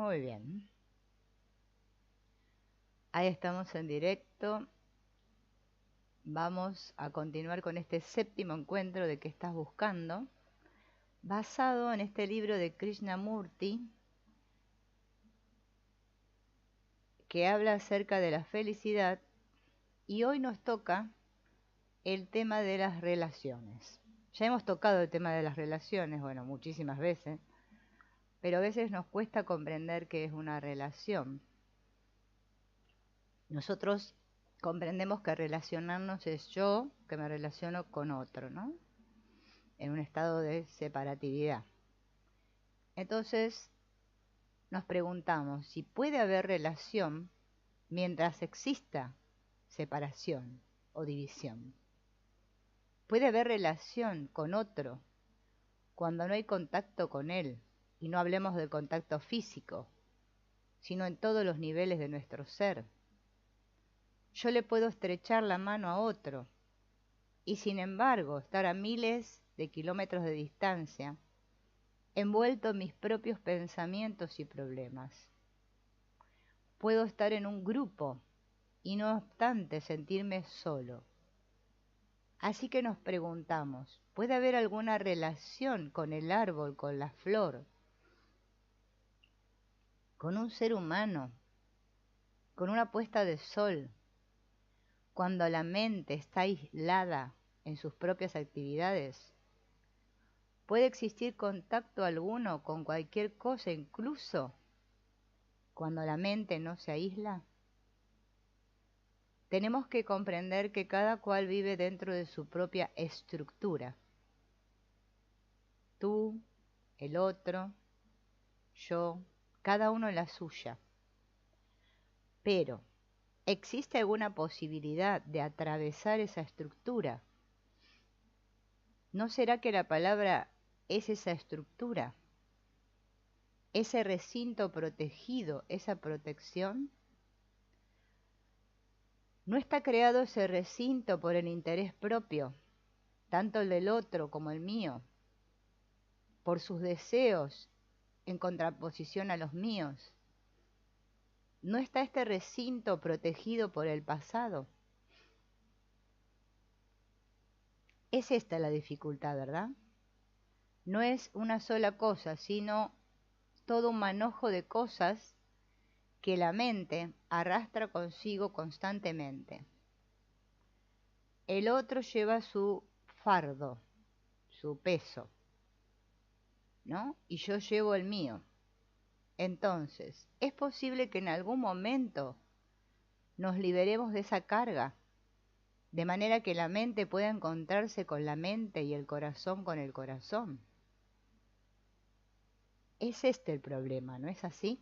Muy bien. Ahí estamos en directo. Vamos a continuar con este séptimo encuentro de qué estás buscando, basado en este libro de Krishnamurti, que habla acerca de la felicidad, y hoy nos toca el tema de las relaciones. Ya hemos tocado el tema de las relaciones, bueno, muchísimas veces, pero a veces nos cuesta comprender qué es una relación. Nosotros comprendemos que relacionarnos es yo que me relaciono con otro, ¿no? En un estado de separatividad. Entonces nos preguntamos si puede haber relación mientras exista separación o división. ¿Puede haber relación con otro cuando no hay contacto con él? Y no hablemos del contacto físico, sino en todos los niveles de nuestro ser. Yo le puedo estrechar la mano a otro y sin embargo estar a miles de kilómetros de distancia, envuelto en mis propios pensamientos y problemas. Puedo estar en un grupo y no obstante sentirme solo. Así que nos preguntamos, ¿puede haber alguna relación con el árbol, con la flor, con un ser humano, con una puesta de sol, cuando la mente está aislada en sus propias actividades? ¿Puede existir contacto alguno con cualquier cosa, incluso cuando la mente no se aísla? Tenemos que comprender que cada cual vive dentro de su propia estructura. Tú, el otro, yo, cada uno en la suya. Pero, ¿existe alguna posibilidad de atravesar esa estructura? ¿No será que la palabra es esa estructura? ¿Ese recinto protegido, esa protección? ¿No está creado ese recinto por el interés propio, tanto el del otro como el mío, por sus deseos en contraposición a los míos? ¿No está este recinto protegido por el pasado? Es esta la dificultad, ¿verdad? No es una sola cosa, sino todo un manojo de cosas que la mente arrastra consigo constantemente. El otro lleva su fardo, su peso, ¿no? Y yo llevo el mío. Entonces, ¿es posible que en algún momento nos liberemos de esa carga, de manera que la mente pueda encontrarse con la mente y el corazón con el corazón? Es este el problema, ¿no es así?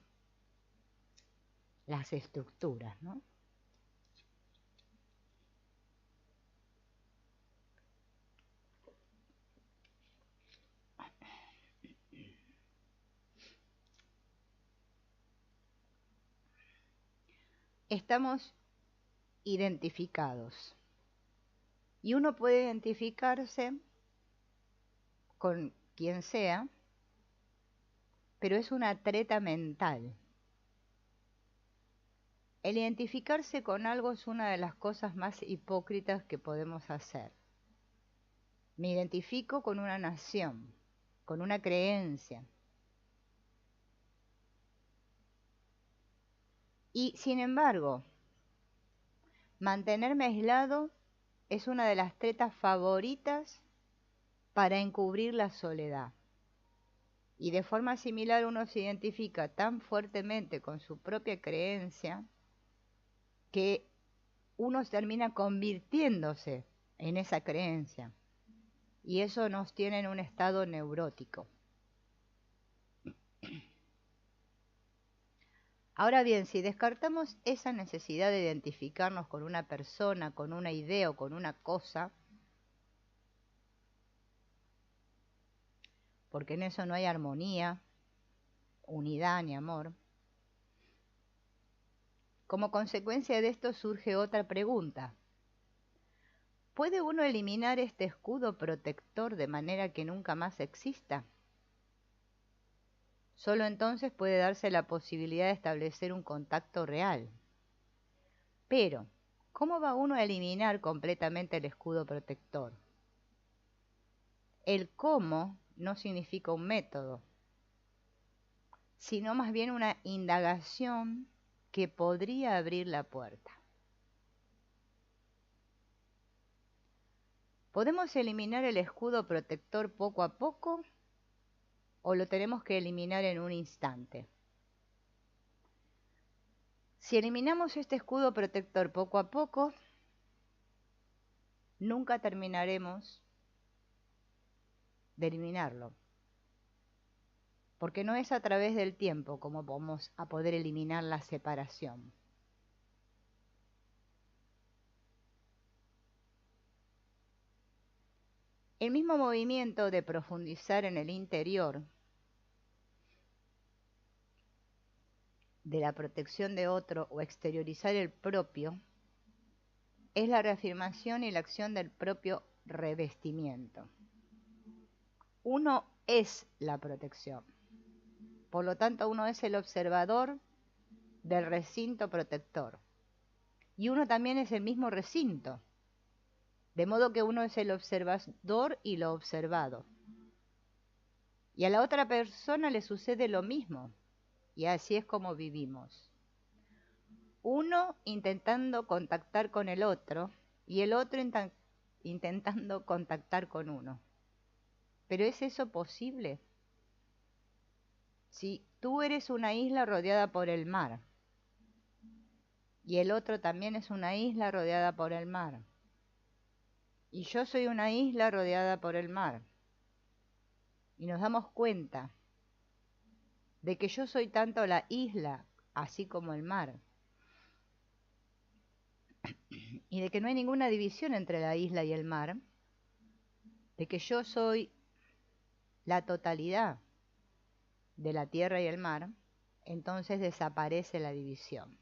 Las estructuras, ¿no? Estamos identificados y uno puede identificarse con quien sea, pero es una treta mental. El identificarse con algo es una de las cosas más hipócritas que podemos hacer. Me identifico con una nación, con una creencia. Y sin embargo, mantenerme aislado es una de las tretas favoritas para encubrir la soledad. Y de forma similar uno se identifica tan fuertemente con su propia creencia que uno termina convirtiéndose en esa creencia. Y eso nos tiene en un estado neurótico. Ahora bien, si descartamos esa necesidad de identificarnos con una persona, con una idea o con una cosa, porque en eso no hay armonía, unidad ni amor, como consecuencia de esto surge otra pregunta. ¿Puede uno eliminar este escudo protector de manera que nunca más exista? Solo entonces puede darse la posibilidad de establecer un contacto real. Pero, ¿cómo va uno a eliminar completamente el escudo protector? El cómo no significa un método, sino más bien una indagación que podría abrir la puerta. ¿Podemos eliminar el escudo protector poco a poco o lo tenemos que eliminar en un instante? Si eliminamos este escudo protector poco a poco, nunca terminaremos de eliminarlo, porque no es a través del tiempo como vamos a poder eliminar la separación. El mismo movimiento de profundizar en el interior de la protección de otro o exteriorizar el propio es la reafirmación y la acción del propio revestimiento. Uno es la protección. Por lo tanto, uno es el observador del recinto protector. Y uno también es el mismo recinto. De modo que uno es el observador y lo observado. Y a la otra persona le sucede lo mismo. Y así es como vivimos. Uno intentando contactar con el otro y el otro intentando contactar con uno. ¿Pero es eso posible? Si tú eres una isla rodeada por el mar y el otro también es una isla rodeada por el mar y yo soy una isla rodeada por el mar y nos damos cuenta de que yo soy tanto la isla así como el mar y de que no hay ninguna división entre la isla y el mar, de que yo soy la totalidad de la tierra y el mar, entonces desaparece la división.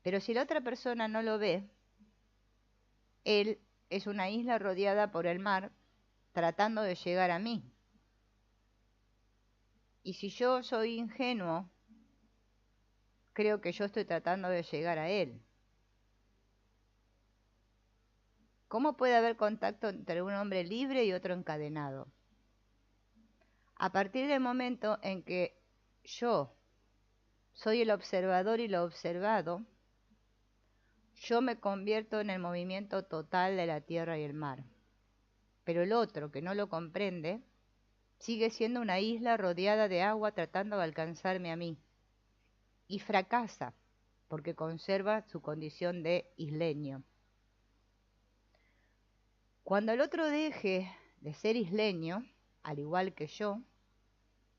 Pero si la otra persona no lo ve, él es una isla rodeada por el mar tratando de llegar a mí. Y si yo soy ingenuo, creo que yo estoy tratando de llegar a él. ¿Cómo puede haber contacto entre un hombre libre y otro encadenado? A partir del momento en que yo soy el observador y lo observado, yo me convierto en el movimiento total de la tierra y el mar. Pero el otro, que no lo comprende, sigue siendo una isla rodeada de agua tratando de alcanzarme a mí. Y fracasa, porque conserva su condición de isleño. Cuando el otro deje de ser isleño, al igual que yo,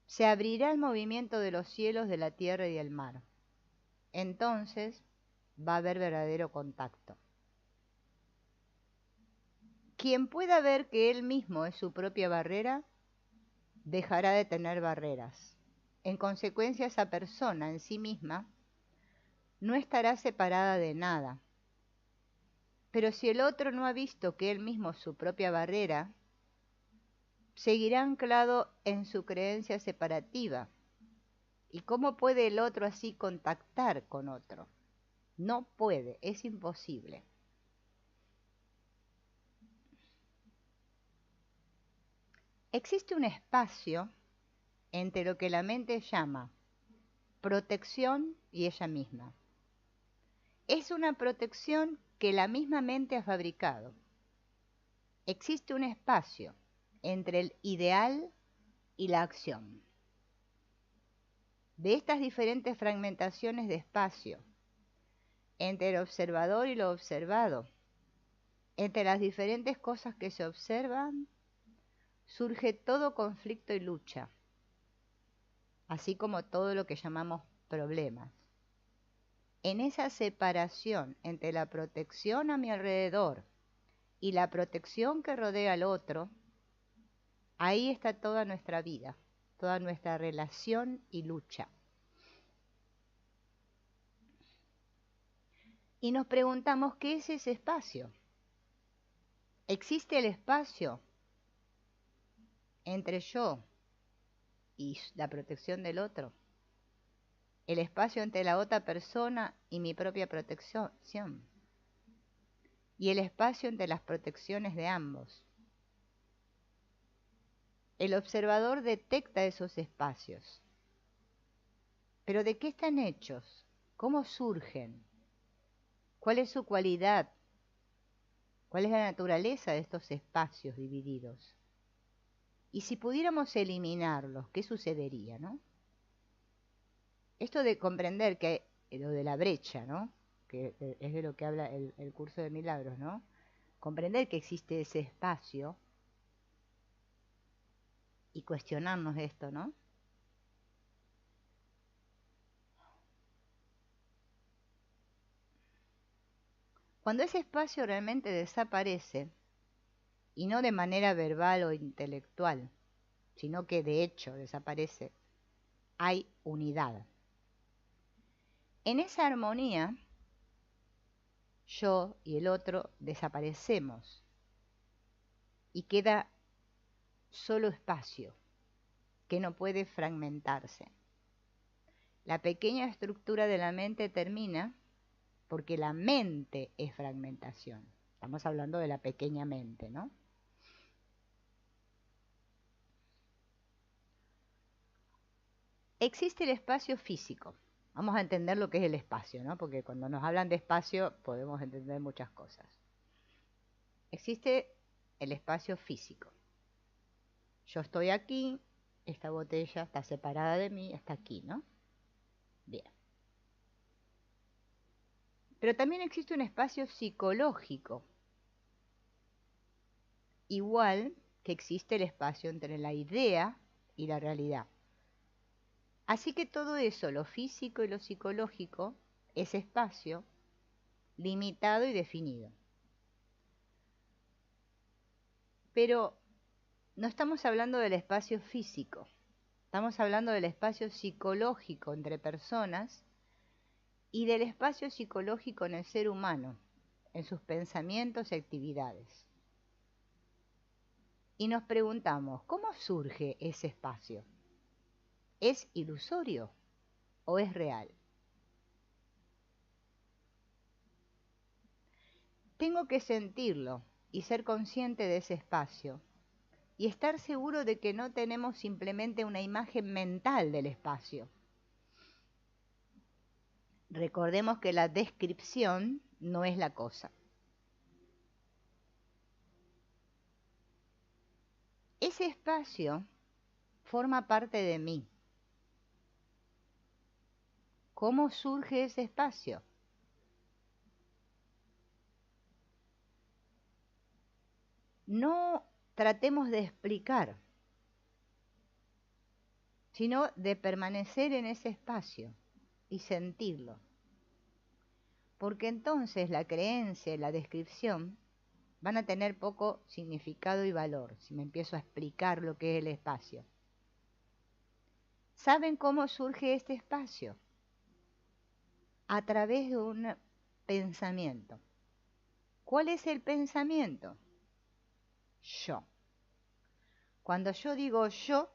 se abrirá el movimiento de los cielos, de la tierra y del mar. Entonces va a haber verdadero contacto. Quien pueda ver que él mismo es su propia barrera, dejará de tener barreras. En consecuencia, esa persona en sí misma no estará separada de nada. Pero si el otro no ha visto que él mismo es su propia barrera, seguirá anclado en su creencia separativa. ¿Y cómo puede el otro así contactar con otro? No puede, es imposible. Existe un espacio entre lo que la mente llama protección y ella misma. Es una protección que la misma mente ha fabricado. Existe un espacio entre el ideal y la acción. De estas diferentes fragmentaciones de espacio, entre el observador y lo observado, entre las diferentes cosas que se observan, surge todo conflicto y lucha, así como todo lo que llamamos problemas. En esa separación entre la protección a mi alrededor y la protección que rodea al otro, ahí está toda nuestra vida, toda nuestra relación y lucha. Y nos preguntamos, ¿qué es ese espacio? ¿Existe el espacio entre yo y la protección del otro, el espacio entre la otra persona y mi propia protección, y el espacio entre las protecciones de ambos. El observador detecta esos espacios. ¿Pero de qué están hechos? ¿Cómo surgen? ¿Cuál es su cualidad? ¿Cuál es la naturaleza de estos espacios divididos? Y si pudiéramos eliminarlos, ¿qué sucedería, no? Esto de comprender que lo de la brecha, ¿no? Que es de lo que habla el curso de milagros, ¿no? Comprender que existe ese espacio y cuestionarnos esto, ¿no? Cuando ese espacio realmente desaparece, y no de manera verbal o intelectual, sino que de hecho desaparece, hay unidad. En esa armonía, yo y el otro desaparecemos y queda solo espacio que no puede fragmentarse. La pequeña estructura de la mente termina porque la mente es fragmentación. Estamos hablando de la pequeña mente, ¿no? Existe el espacio físico. Vamos a entender lo que es el espacio, ¿no? Porque cuando nos hablan de espacio podemos entender muchas cosas. Existe el espacio físico. Yo estoy aquí, esta botella está separada de mí, está aquí, ¿no? Bien. Pero también existe un espacio psicológico, igual que existe el espacio entre la idea y la realidad. Así que todo eso, lo físico y lo psicológico, es espacio limitado y definido. Pero no estamos hablando del espacio físico, estamos hablando del espacio psicológico entre personas y del espacio psicológico en el ser humano, en sus pensamientos y actividades. Y nos preguntamos, ¿cómo surge ese espacio? ¿Es ilusorio o es real? Tengo que sentirlo y ser consciente de ese espacio y estar seguro de que no tenemos simplemente una imagen mental del espacio. Recordemos que la descripción no es la cosa. Ese espacio forma parte de mí. ¿Cómo surge ese espacio? No tratemos de explicar, sino de permanecer en ese espacio y sentirlo. Porque entonces la creencia y la descripción van a tener poco significado y valor si me empiezo a explicar lo que es el espacio. ¿Saben cómo surge este espacio? A través de un pensamiento. ¿Cuál es el pensamiento? Yo. Cuando yo digo yo,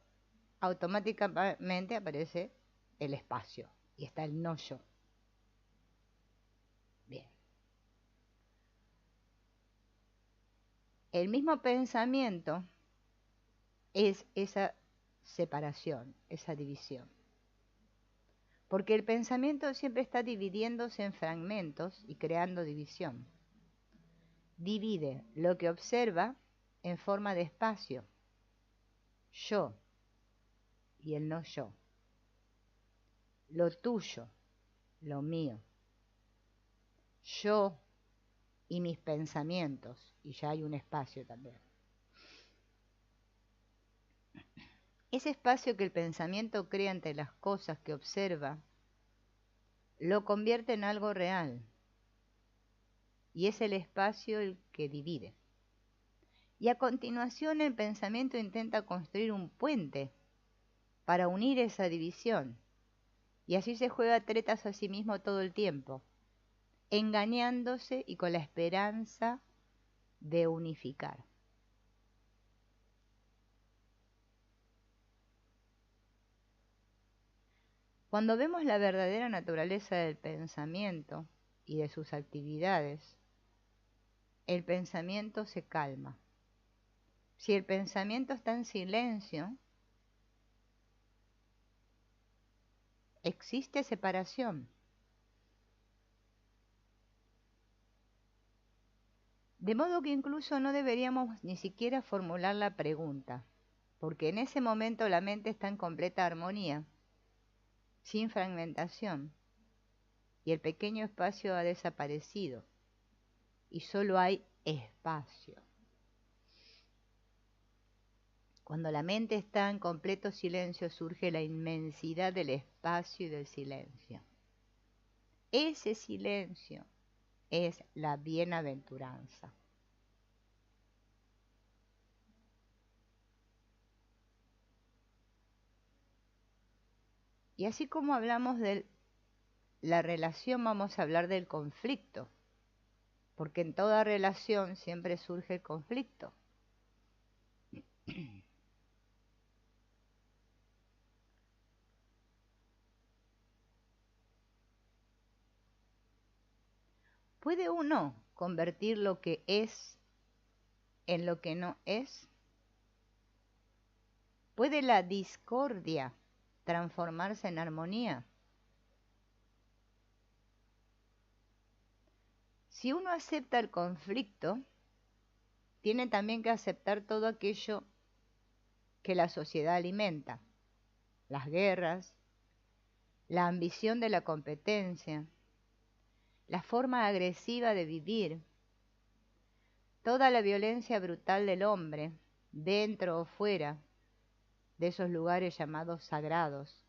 automáticamente aparece el espacio y está el no yo. Bien. El mismo pensamiento es esa separación, esa división. Porque el pensamiento siempre está dividiéndose en fragmentos y creando división. Divide lo que observa en forma de espacio, yo y el no yo, lo tuyo, lo mío, yo y mis pensamientos, y ya hay un espacio también. Ese espacio que el pensamiento crea entre las cosas que observa, lo convierte en algo real, y es el espacio el que divide. Y a continuación el pensamiento intenta construir un puente para unir esa división, y así se juega tretas a sí mismo todo el tiempo, engañándose y con la esperanza de unificar. Cuando vemos la verdadera naturaleza del pensamiento y de sus actividades, el pensamiento se calma. Si el pensamiento está en silencio, existe separación. De modo que incluso no deberíamos ni siquiera formular la pregunta, porque en ese momento la mente está en completa armonía, sin fragmentación, y el pequeño espacio ha desaparecido, y solo hay espacio. Cuando la mente está en completo silencio, surge la inmensidad del espacio y del silencio. Ese silencio es la bienaventuranza. Y así como hablamos de la relación, vamos a hablar del conflicto, porque en toda relación siempre surge el conflicto. ¿Puede uno convertir lo que es en lo que no es? ¿Puede la discordia transformarse en armonía? Si uno acepta el conflicto, tiene también que aceptar todo aquello que la sociedad alimenta: las guerras, la ambición de la competencia, la forma agresiva de vivir, toda la violencia brutal del hombre, dentro o fuera de esos lugares llamados sagrados.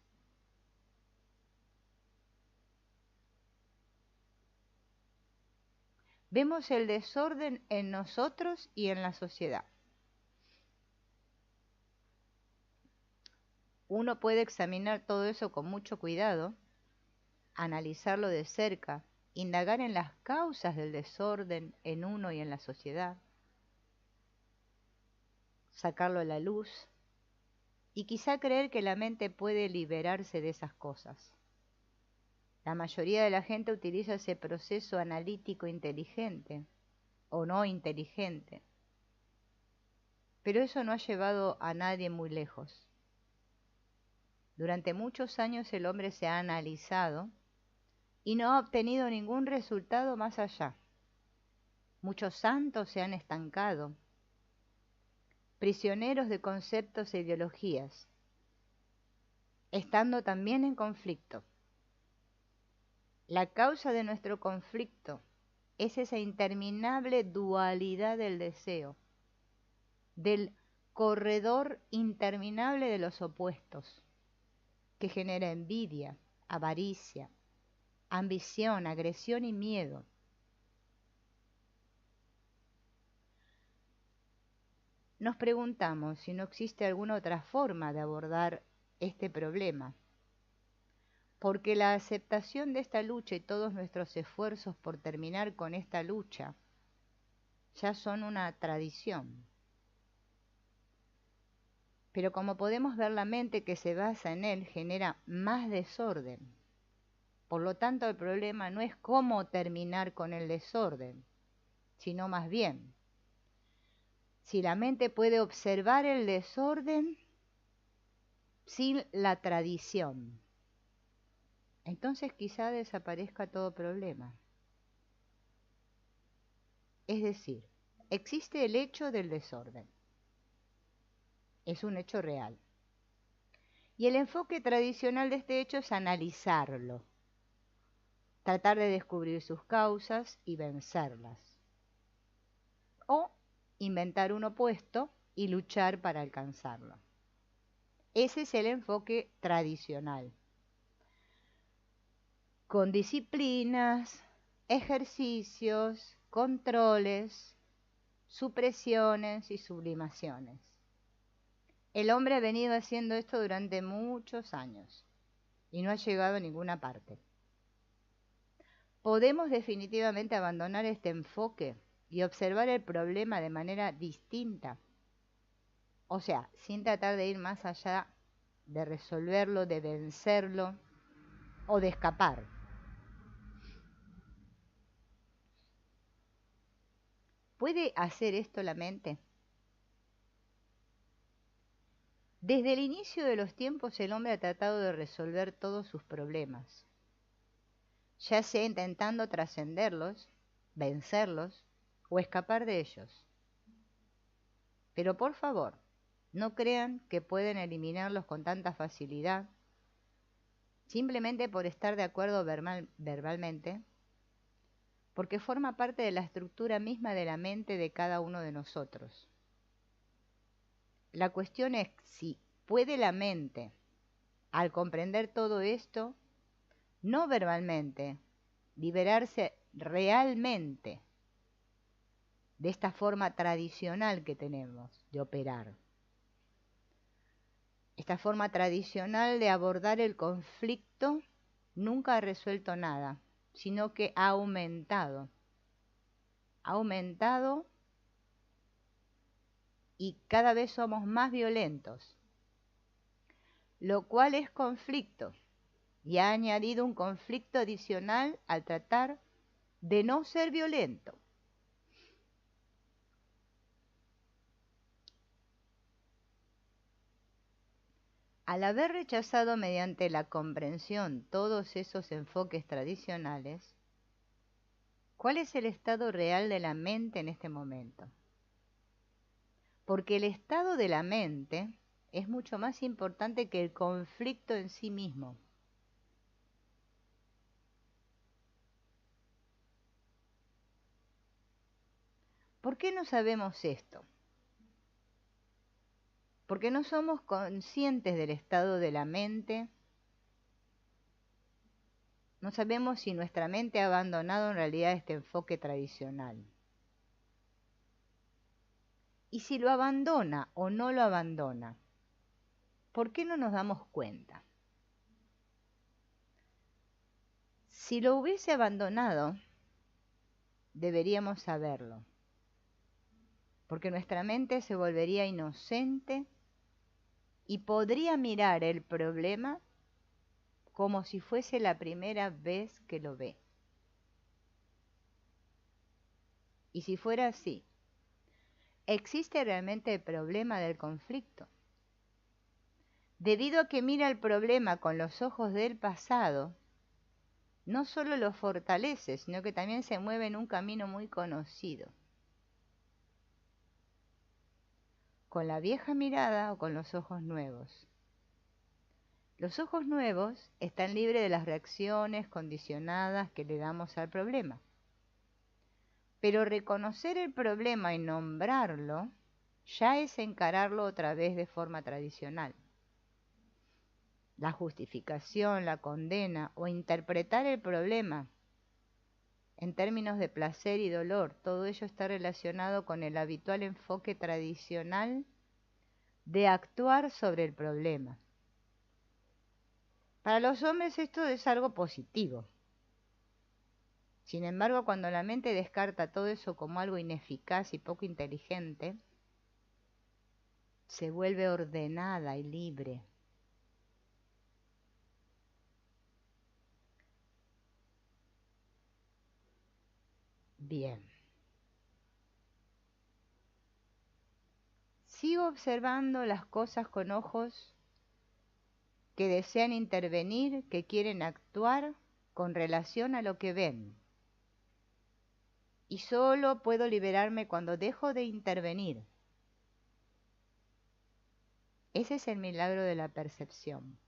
Vemos el desorden en nosotros y en la sociedad. Uno puede examinar todo eso con mucho cuidado, analizarlo de cerca, indagar en las causas del desorden en uno y en la sociedad, sacarlo a la luz y quizá creer que la mente puede liberarse de esas cosas. La mayoría de la gente utiliza ese proceso analítico inteligente o no inteligente, pero eso no ha llevado a nadie muy lejos. Durante muchos años el hombre se ha analizado y no ha obtenido ningún resultado más allá. Muchos santos se han estancado, prisioneros de conceptos e ideologías, estando también en conflicto. La causa de nuestro conflicto es esa interminable dualidad del deseo, del corredor interminable de los opuestos, que genera envidia, avaricia, ambición, agresión y miedo. Nos preguntamos si no existe alguna otra forma de abordar este problema, porque la aceptación de esta lucha y todos nuestros esfuerzos por terminar con esta lucha ya son una tradición. Pero como podemos ver, la mente que se basa en él genera más desorden. Por lo tanto, el problema no es cómo terminar con el desorden, sino más bien, si la mente puede observar el desorden sin la tradición, entonces quizá desaparezca todo problema. Es decir, existe el hecho del desorden. Es un hecho real. Y el enfoque tradicional de este hecho es analizarlo, tratar de descubrir sus causas y vencerlas. O inventar un opuesto y luchar para alcanzarlo. Ese es el enfoque tradicional. Con disciplinas, ejercicios, controles, supresiones y sublimaciones. El hombre ha venido haciendo esto durante muchos años y no ha llegado a ninguna parte. Podemos definitivamente abandonar este enfoque y observar el problema de manera distinta. O sea, sin tratar de ir más allá, de resolverlo, de vencerlo, o de escapar. ¿Puede hacer esto la mente? Desde el inicio de los tiempos el hombre ha tratado de resolver todos sus problemas, ya sea intentando trascenderlos, vencerlos o escapar de ellos. Pero por favor, no crean que pueden eliminarlos con tanta facilidad simplemente por estar de acuerdo verbalmente, porque forma parte de la estructura misma de la mente de cada uno de nosotros. La cuestión es si puede la mente, al comprender todo esto, no verbalmente, liberarse realmente de esta forma tradicional que tenemos de operar. Esta forma tradicional de abordar el conflicto nunca ha resuelto nada, sino que ha aumentado. Ha aumentado y cada vez somos más violentos, lo cual es conflicto y ha añadido un conflicto adicional al tratar de no ser violento. Al haber rechazado mediante la comprensión todos esos enfoques tradicionales, ¿cuál es el estado real de la mente en este momento? Porque el estado de la mente es mucho más importante que el conflicto en sí mismo. ¿Por qué no sabemos esto? Porque no somos conscientes del estado de la mente. No sabemos si nuestra mente ha abandonado en realidad este enfoque tradicional. Y si lo abandona o no lo abandona, ¿por qué no nos damos cuenta? Si lo hubiese abandonado, deberíamos saberlo, porque nuestra mente se volvería inocente y podría mirar el problema como si fuese la primera vez que lo ve. Y si fuera así, ¿existe realmente el problema del conflicto? Debido a que mira el problema con los ojos del pasado, no solo lo fortalece, sino que también se mueve en un camino muy conocido. Con la vieja mirada o con los ojos nuevos. Los ojos nuevos están libres de las reacciones condicionadas que le damos al problema. Pero reconocer el problema y nombrarlo ya es encararlo otra vez de forma tradicional. La justificación, la condena o interpretar el problema en términos de placer y dolor, todo ello está relacionado con el habitual enfoque tradicional de actuar sobre el problema. Para los hombres esto es algo positivo. Sin embargo, cuando la mente descarta todo eso como algo ineficaz y poco inteligente, se vuelve ordenada y libre. Bien. Sigo observando las cosas con ojos que desean intervenir, que quieren actuar con relación a lo que ven. Y solo puedo liberarme cuando dejo de intervenir. Ese es el milagro de la percepción.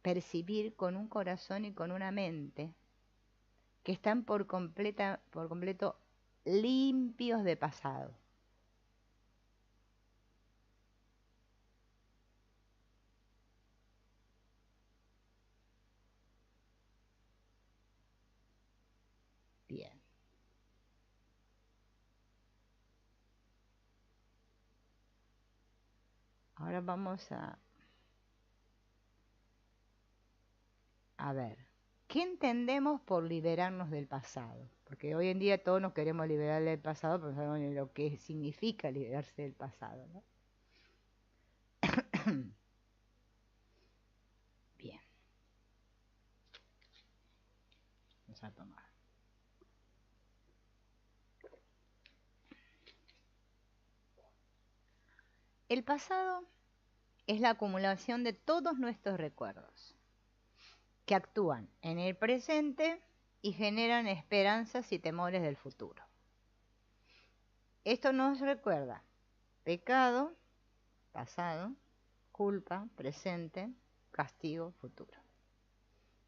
Percibir con un corazón y con una mente que están por completo limpios de pasado. Bien. Ahora vamos a ver, ¿qué entendemos por liberarnos del pasado? Porque hoy en día todos nos queremos liberar del pasado, pero no sabemos ni lo que significa liberarse del pasado, ¿no? Bien. Vamos a tomar. El pasado es la acumulación de todos nuestros recuerdos, que actúan en el presente y generan esperanzas y temores del futuro. Esto nos recuerda pecado, pasado, culpa, presente, castigo, futuro.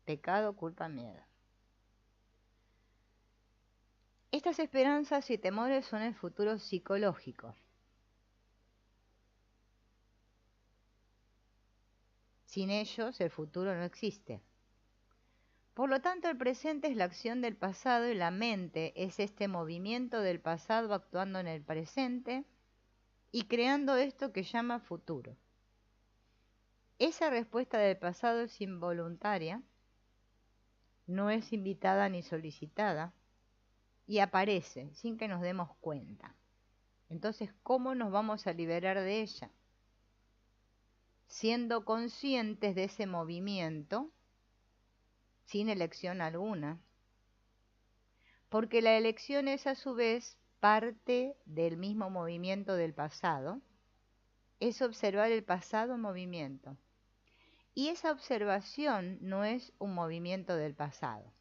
Pecado, culpa, miedo. Estas esperanzas y temores son el futuro psicológico. Sin ellos, el futuro no existe. Por lo tanto, el presente es la acción del pasado y la mente es este movimiento del pasado actuando en el presente y creando esto que llama futuro. Esa respuesta del pasado es involuntaria, no es invitada ni solicitada y aparece sin que nos demos cuenta. Entonces, ¿cómo nos vamos a liberar de ella? Siendo conscientes de ese movimiento sin elección alguna, porque la elección es a su vez parte del mismo movimiento del pasado, es observar el pasado en movimiento. Y esa observación no es un movimiento del pasado.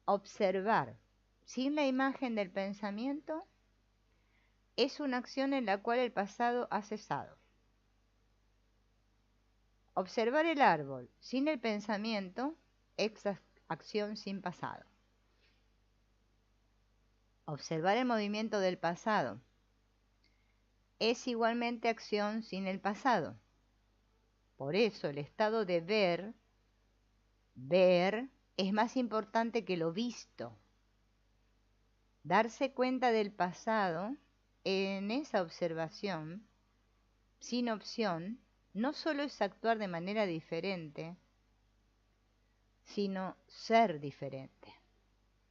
Observar sin la imagen del pensamiento es una acción en la cual el pasado ha cesado. Observar el árbol sin el pensamiento es acción sin pasado. Observar el movimiento del pasado es igualmente acción sin el pasado. Por eso el estado de ver es más importante que lo visto. Darse cuenta del pasado en esa observación, sin opción, no solo es actuar de manera diferente, sino ser diferente.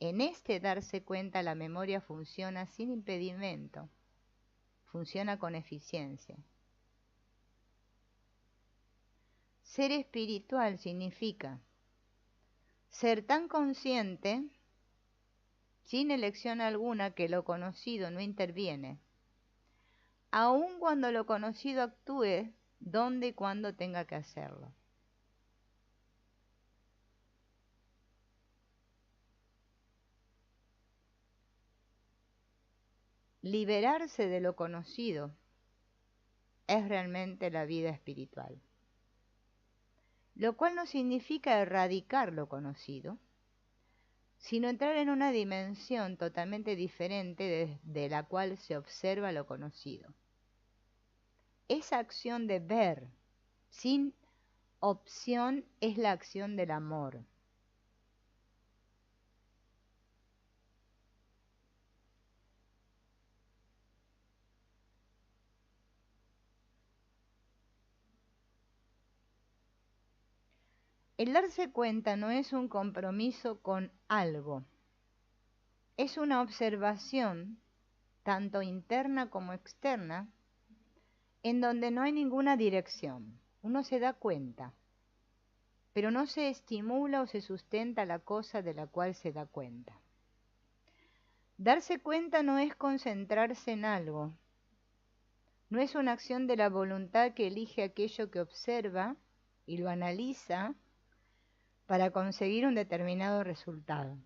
En este darse cuenta la memoria funciona sin impedimento, funciona con eficiencia. Ser espiritual significa ser tan consciente, sin elección alguna, que lo conocido no interviene, aun cuando lo conocido actúe donde y cuando tenga que hacerlo. Liberarse de lo conocido es realmente la vida espiritual, lo cual no significa erradicar lo conocido, sino entrar en una dimensión totalmente diferente de la cual se observa lo conocido. Esa acción de ver sin opción es la acción del amor. El darse cuenta no es un compromiso con algo, es una observación, tanto interna como externa, en donde no hay ninguna dirección. Uno se da cuenta, pero no se estimula o se sustenta la cosa de la cual se da cuenta. Darse cuenta no es concentrarse en algo, no es una acción de la voluntad que elige aquello que observa y lo analiza para conseguir un determinado resultado.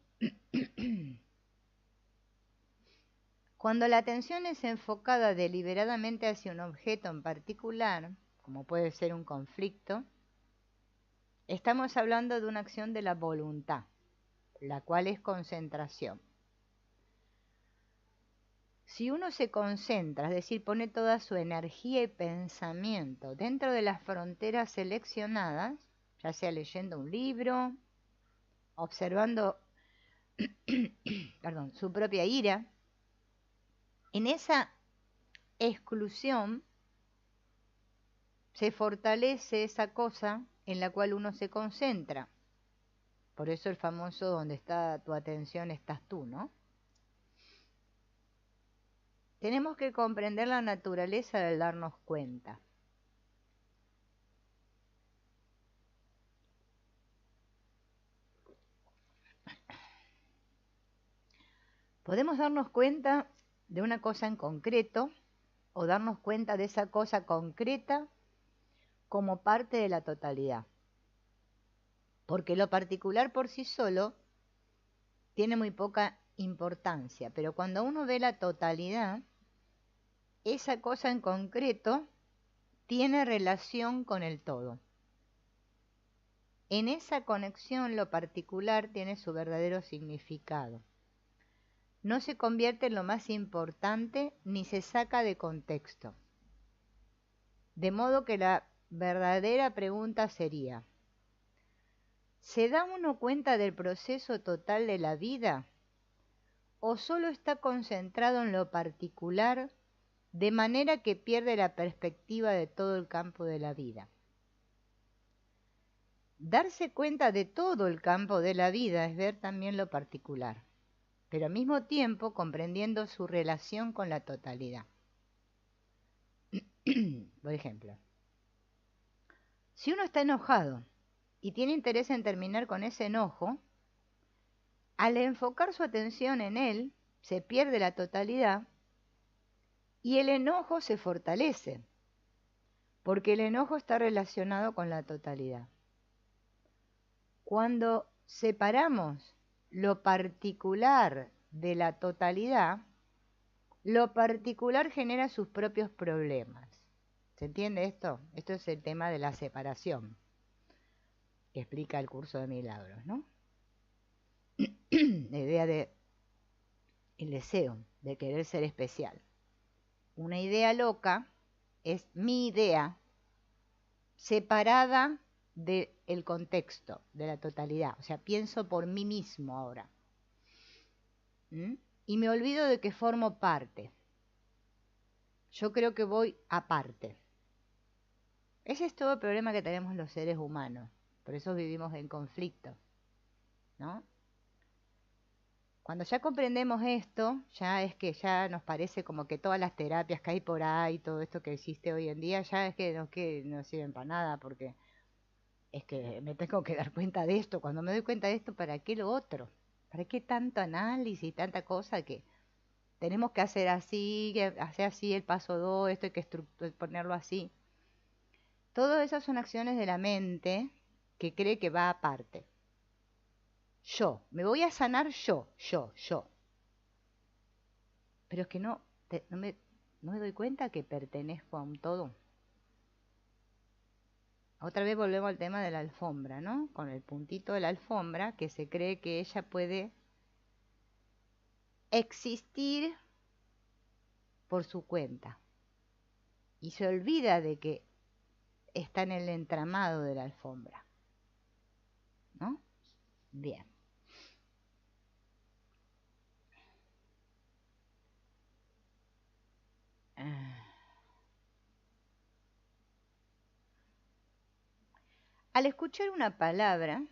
Cuando la atención es enfocada deliberadamente hacia un objeto en particular, como puede ser un conflicto, estamos hablando de una acción de la voluntad, la cual es concentración. Si uno se concentra, es decir, pone toda su energía y pensamiento dentro de las fronteras seleccionadas, ya sea leyendo un libro, observando su propia ira, en esa exclusión se fortalece esa cosa en la cual uno se concentra. Por eso el famoso donde está tu atención estás tú, ¿no? Tenemos que comprender la naturaleza del darnos cuenta. Podemos darnos cuenta de una cosa en concreto o darnos cuenta de esa cosa concreta como parte de la totalidad. Porque lo particular por sí solo tiene muy poca importancia, pero cuando uno ve la totalidad, esa cosa en concreto tiene relación con el todo. En esa conexión lo particular tiene su verdadero significado. No se convierte en lo más importante ni se saca de contexto. De modo que la verdadera pregunta sería, ¿se da uno cuenta del proceso total de la vida? ¿O solo está concentrado en lo particular de manera que pierde la perspectiva de todo el campo de la vida? Darse cuenta de todo el campo de la vida es ver también lo particular, pero al mismo tiempo comprendiendo su relación con la totalidad. Por ejemplo, si uno está enojado y tiene interés en terminar con ese enojo, al enfocar su atención en él, se pierde la totalidad y el enojo se fortalece, porque el enojo está relacionado con la totalidad. Cuando separamos lo particular de la totalidad, lo particular genera sus propios problemas. ¿Se entiende esto? Esto es el tema de la separación, que explica el curso de milagros, ¿no? La idea de el deseo de querer ser especial. Una idea loca es mi idea separada del contexto, de la totalidad. O sea, pienso por mí mismo ahora. Y me olvido de que formo parte. Yo creo que voy aparte. Ese es todo el problema que tenemos los seres humanos. Por eso vivimos en conflicto, ¿no? Cuando ya comprendemos esto, ya es que ya nos parece como que todas las terapias que hay por ahí, todo esto que existe hoy en día, ya es que no sirven para nada, porque es que me tengo que dar cuenta de esto. Cuando me doy cuenta de esto, ¿para qué lo otro? ¿Para qué tanto análisis y tanta cosa que tenemos que hacer así, el paso 2, esto hay que ponerlo así? Todas esas son acciones de la mente que cree que va aparte. Yo, me voy a sanar yo. Pero es que no me doy cuenta que pertenezco a un todo. Otra vez volvemos al tema de la alfombra, ¿no? Con el puntito de la alfombra, que se cree que ella puede existir por su cuenta. Y se olvida de que está en el entramado de la alfombra, ¿no? Bien. Al escuchar una palabra,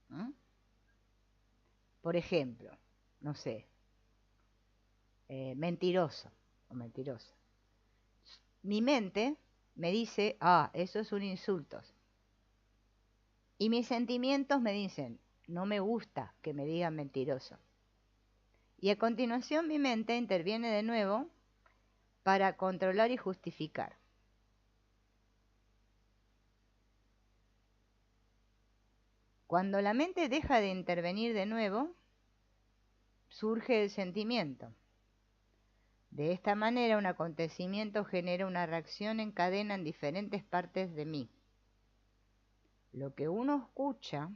¿no? Por ejemplo, no sé, mentiroso o mentirosa, mi mente me dice, eso es un insulto. Y mis sentimientos me dicen, no me gusta que me digan mentiroso. Y a continuación mi mente interviene de nuevo para controlar y justificar. Cuando la mente deja de intervenir de nuevo, surge el sentimiento. De esta manera, un acontecimiento genera una reacción en cadena en diferentes partes de mí. Lo que uno escucha,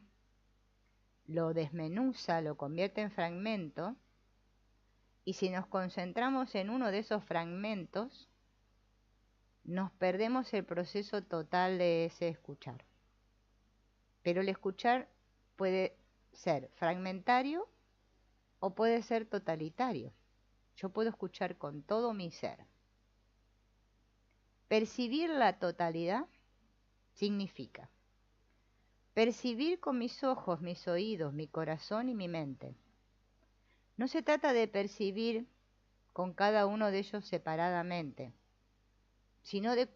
lo desmenuza, lo convierte en fragmentos, y si nos concentramos en uno de esos fragmentos, nos perdemos el proceso total de ese escuchar. Pero el escuchar puede ser fragmentario o puede ser totalitario. Yo puedo escuchar con todo mi ser. Percibir la totalidad significa percibir con mis ojos, mis oídos, mi corazón y mi mente. No se trata de percibir con cada uno de ellos separadamente, sino de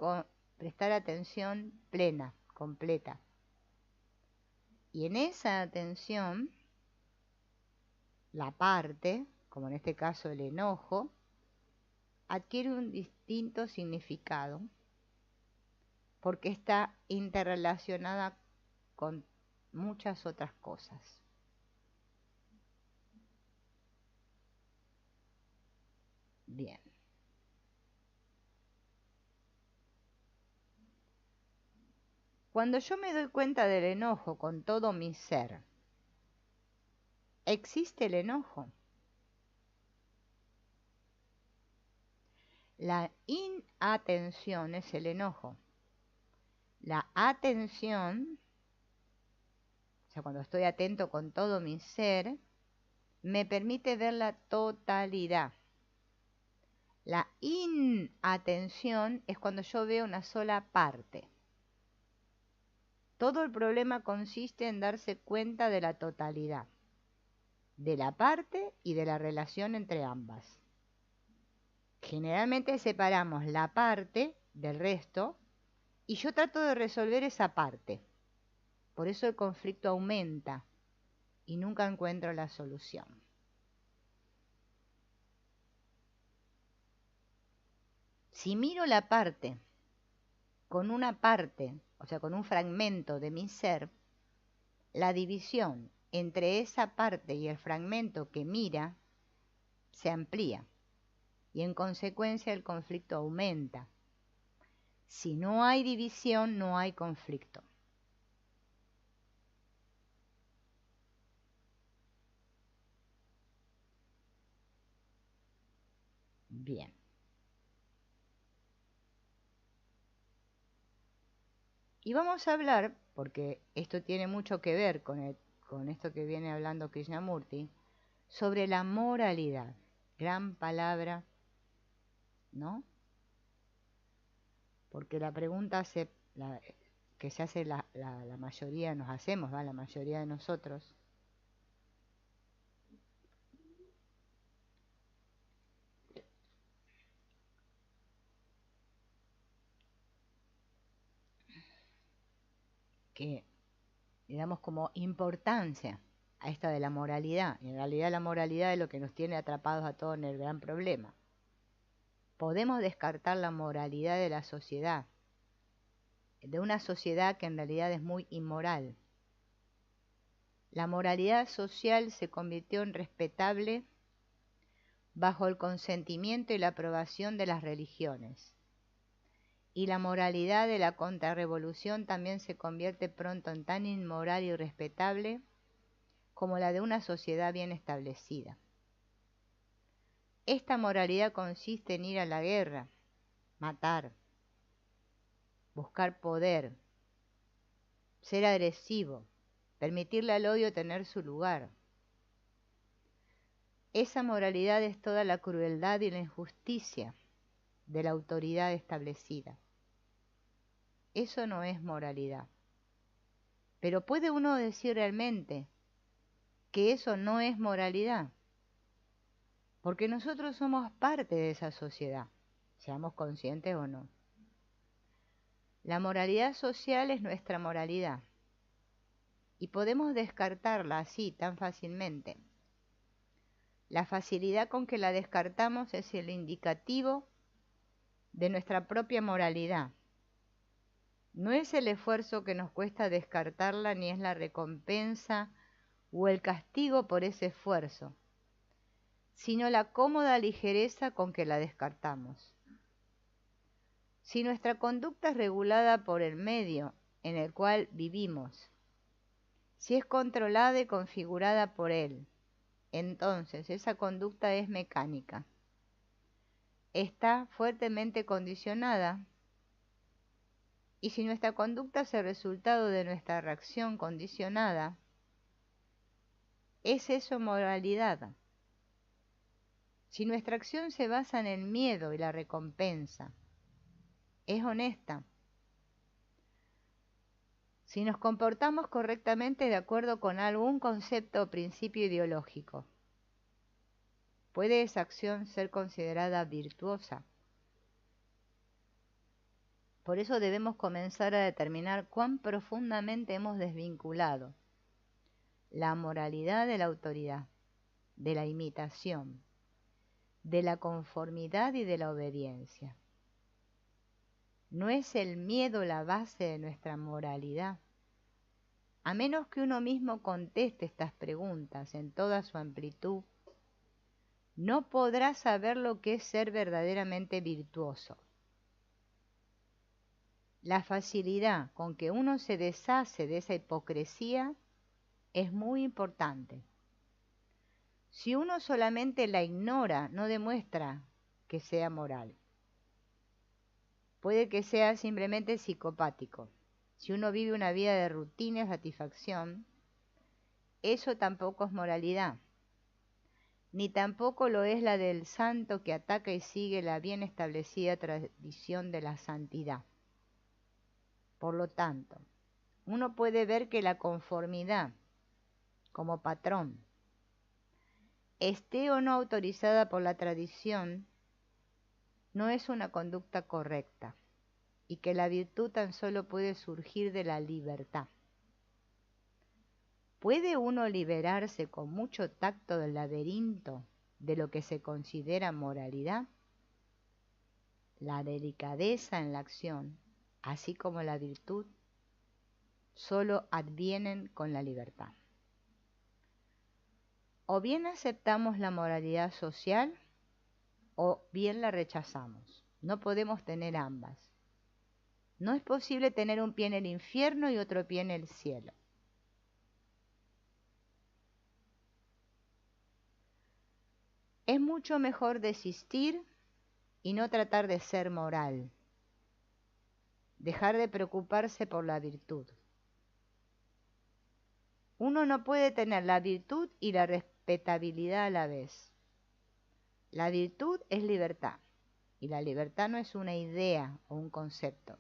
prestar atención plena, completa. Y en esa atención la parte, como en este caso el enojo, adquiere un distinto significado porque está interrelacionada con muchas otras cosas. Bien. Cuando yo me doy cuenta del enojo con todo mi ser, ¿existe el enojo? La inatención es el enojo. La atención, o sea, cuando estoy atento con todo mi ser, me permite ver la totalidad. La inatención es cuando yo veo una sola parte. Todo el problema consiste en darse cuenta de la totalidad, de la parte y de la relación entre ambas. Generalmente separamos la parte del resto y yo trato de resolver esa parte. Por eso el conflicto aumenta y nunca encuentro la solución. Si miro la parte con una parte, o sea, con un fragmento de mi ser, la división entre esa parte y el fragmento que mira se amplía y en consecuencia el conflicto aumenta. Si no hay división, no hay conflicto. Bien. Y vamos a hablar, porque esto tiene mucho que ver con esto que viene hablando Krishnamurti, sobre la moralidad. Gran palabra, ¿no? Porque la pregunta que se hace la mayoría, nos hacemos, ¿va? La mayoría de nosotros, que le damos como importancia a esta de la moralidad. Y en realidad la moralidad es lo que nos tiene atrapados a todos en el gran problema. Podemos descartar la moralidad de la sociedad, de una sociedad que en realidad es muy inmoral. La moralidad social se convirtió en respetable bajo el consentimiento y la aprobación de las religiones. Y la moralidad de la contrarrevolución también se convierte pronto en tan inmoral y irrespetable como la de una sociedad bien establecida. Esta moralidad consiste en ir a la guerra, matar, buscar poder, ser agresivo, permitirle al odio tener su lugar. Esa moralidad es toda la crueldad y la injusticia de la autoridad establecida. Eso no es moralidad. Pero ¿puede uno decir realmente que eso no es moralidad? Porque nosotros somos parte de esa sociedad, seamos conscientes o no. La moralidad social es nuestra moralidad y podemos descartarla así tan fácilmente. La facilidad con que la descartamos es el indicativo de nuestra propia moralidad. No es el esfuerzo que nos cuesta descartarla ni es la recompensa o el castigo por ese esfuerzo, sino la cómoda ligereza con que la descartamos. Si nuestra conducta es regulada por el medio en el cual vivimos, si es controlada y configurada por él, entonces esa conducta es mecánica. Está fuertemente condicionada y si nuestra conducta es el resultado de nuestra reacción condicionada, ¿es eso moralidad? Si nuestra acción se basa en el miedo y la recompensa, ¿es honesta? Si nos comportamos correctamente de acuerdo con algún concepto o principio ideológico, ¿puede esa acción ser considerada virtuosa? Por eso debemos comenzar a determinar cuán profundamente hemos desvinculado la moralidad de la autoridad. de la imitación, de la conformidad y de la obediencia. ¿No es el miedo la base de nuestra moralidad? A menos que uno mismo conteste estas preguntas en toda su amplitud, no podrá saber lo que es ser verdaderamente virtuoso. La facilidad con que uno se deshace de esa hipocresía es muy importante. Si uno solamente la ignora, no demuestra que sea moral. Puede que sea simplemente psicopático. Si uno vive una vida de rutina y satisfacción, eso tampoco es moralidad. Ni tampoco lo es la del santo que ataca y sigue la bien establecida tradición de la santidad. Por lo tanto, uno puede ver que la conformidad como patrón, esté o no autorizada por la tradición, no es una conducta correcta y que la virtud tan solo puede surgir de la libertad. ¿Puede uno liberarse con mucho tacto del laberinto de lo que se considera moralidad? La delicadeza en la acción, así como la virtud, solo advienen con la libertad. O bien aceptamos la moralidad social o bien la rechazamos. No podemos tener ambas. No es posible tener un pie en el infierno y otro pie en el cielo. Es mucho mejor desistir y no tratar de ser moral. Dejar de preocuparse por la virtud. Uno no puede tener la virtud y la respetabilidad a la vez. La virtud es libertad y la libertad no es una idea o un concepto.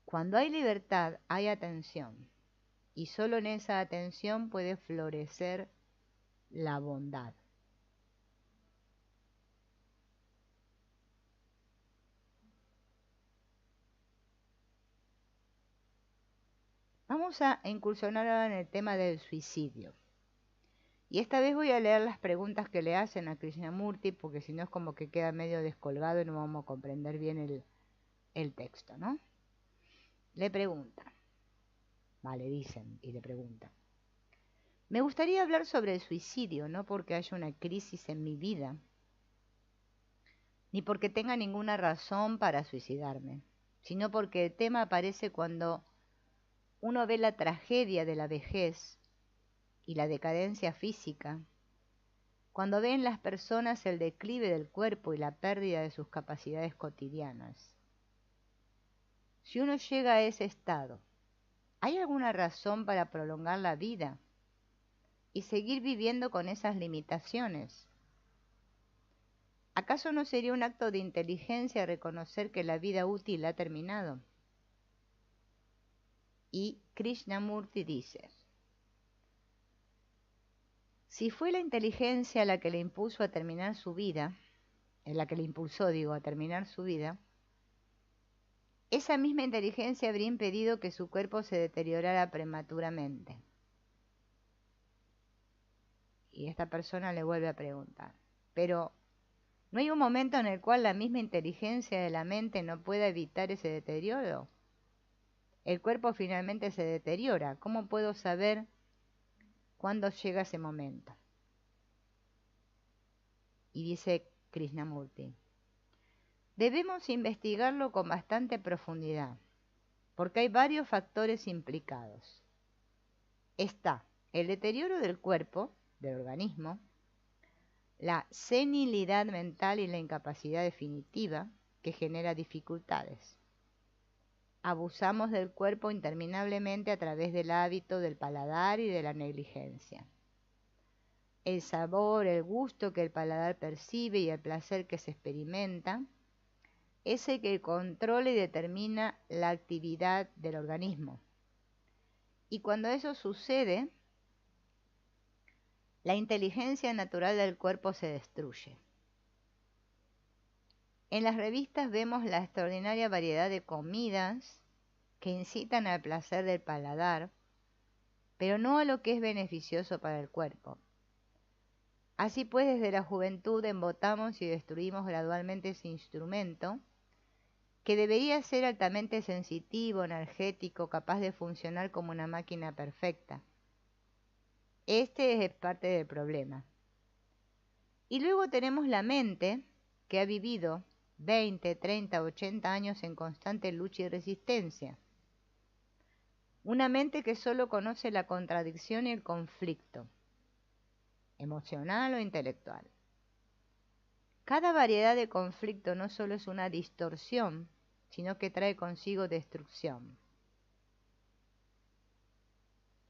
Cuando hay libertad hay atención y solo en esa atención puede florecer la bondad. Vamos a incursionar ahora en el tema del suicidio. Y esta vez voy a leer las preguntas que le hacen a Krishnamurti, porque si no es como que queda medio descolgado y no vamos a comprender bien el texto, ¿no? Le preguntan, vale, dicen y le preguntan. Me gustaría hablar sobre el suicidio, no porque haya una crisis en mi vida, ni porque tenga ninguna razón para suicidarme, sino porque el tema aparece cuando uno ve la tragedia de la vejez y la decadencia física, cuando ve en las personas el declive del cuerpo y la pérdida de sus capacidades cotidianas. Si uno llega a ese estado, ¿hay alguna razón para prolongar la vida y seguir viviendo con esas limitaciones? ¿Acaso no sería un acto de inteligencia reconocer que la vida útil ha terminado? Y Krishnamurti dice, si fue la inteligencia la que le impuso a terminar su vida, la que le impulsó, a terminar su vida, esa misma inteligencia habría impedido que su cuerpo se deteriorara prematuramente. Y esta persona le vuelve a preguntar, pero ¿no hay un momento en el cual la misma inteligencia de la mente no pueda evitar ese deterioro? El cuerpo finalmente se deteriora. ¿Cómo puedo saber cuándo llega ese momento? Y dice Krishnamurti, debemos investigarlo con bastante profundidad, porque hay varios factores implicados. Está el deterioro del cuerpo, del organismo, la senilidad mental y la incapacidad definitiva que genera dificultades. Abusamos del cuerpo interminablemente a través del hábito del paladar y de la negligencia. El sabor, el gusto que el paladar percibe y el placer que se experimenta es el que controla y determina la actividad del organismo. Y cuando eso sucede, la inteligencia natural del cuerpo se destruye. En las revistas vemos la extraordinaria variedad de comidas que incitan al placer del paladar, pero no a lo que es beneficioso para el cuerpo. Así pues, desde la juventud embotamos y destruimos gradualmente ese instrumento que debería ser altamente sensitivo, energético, capaz de funcionar como una máquina perfecta. Este es parte del problema. Y luego tenemos la mente, que ha vivido 20, 30, 80 años en constante lucha y resistencia. Una mente que solo conoce la contradicción y el conflicto, emocional o intelectual. Cada variedad de conflicto no solo es una distorsión, sino que trae consigo destrucción.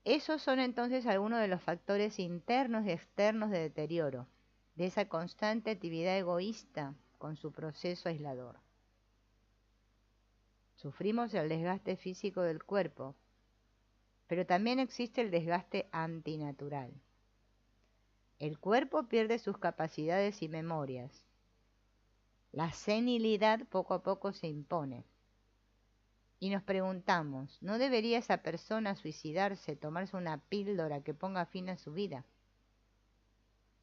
Esos son entonces algunos de los factores internos y externos de deterioro, de esa constante actividad egoísta con su proceso aislador. Sufrimos el desgaste físico del cuerpo, pero también existe el desgaste antinatural. El cuerpo pierde sus capacidades y memorias. La senilidad poco a poco se impone. Y nos preguntamos, ¿no debería esa persona suicidarse, tomarse una píldora que ponga fin a su vida?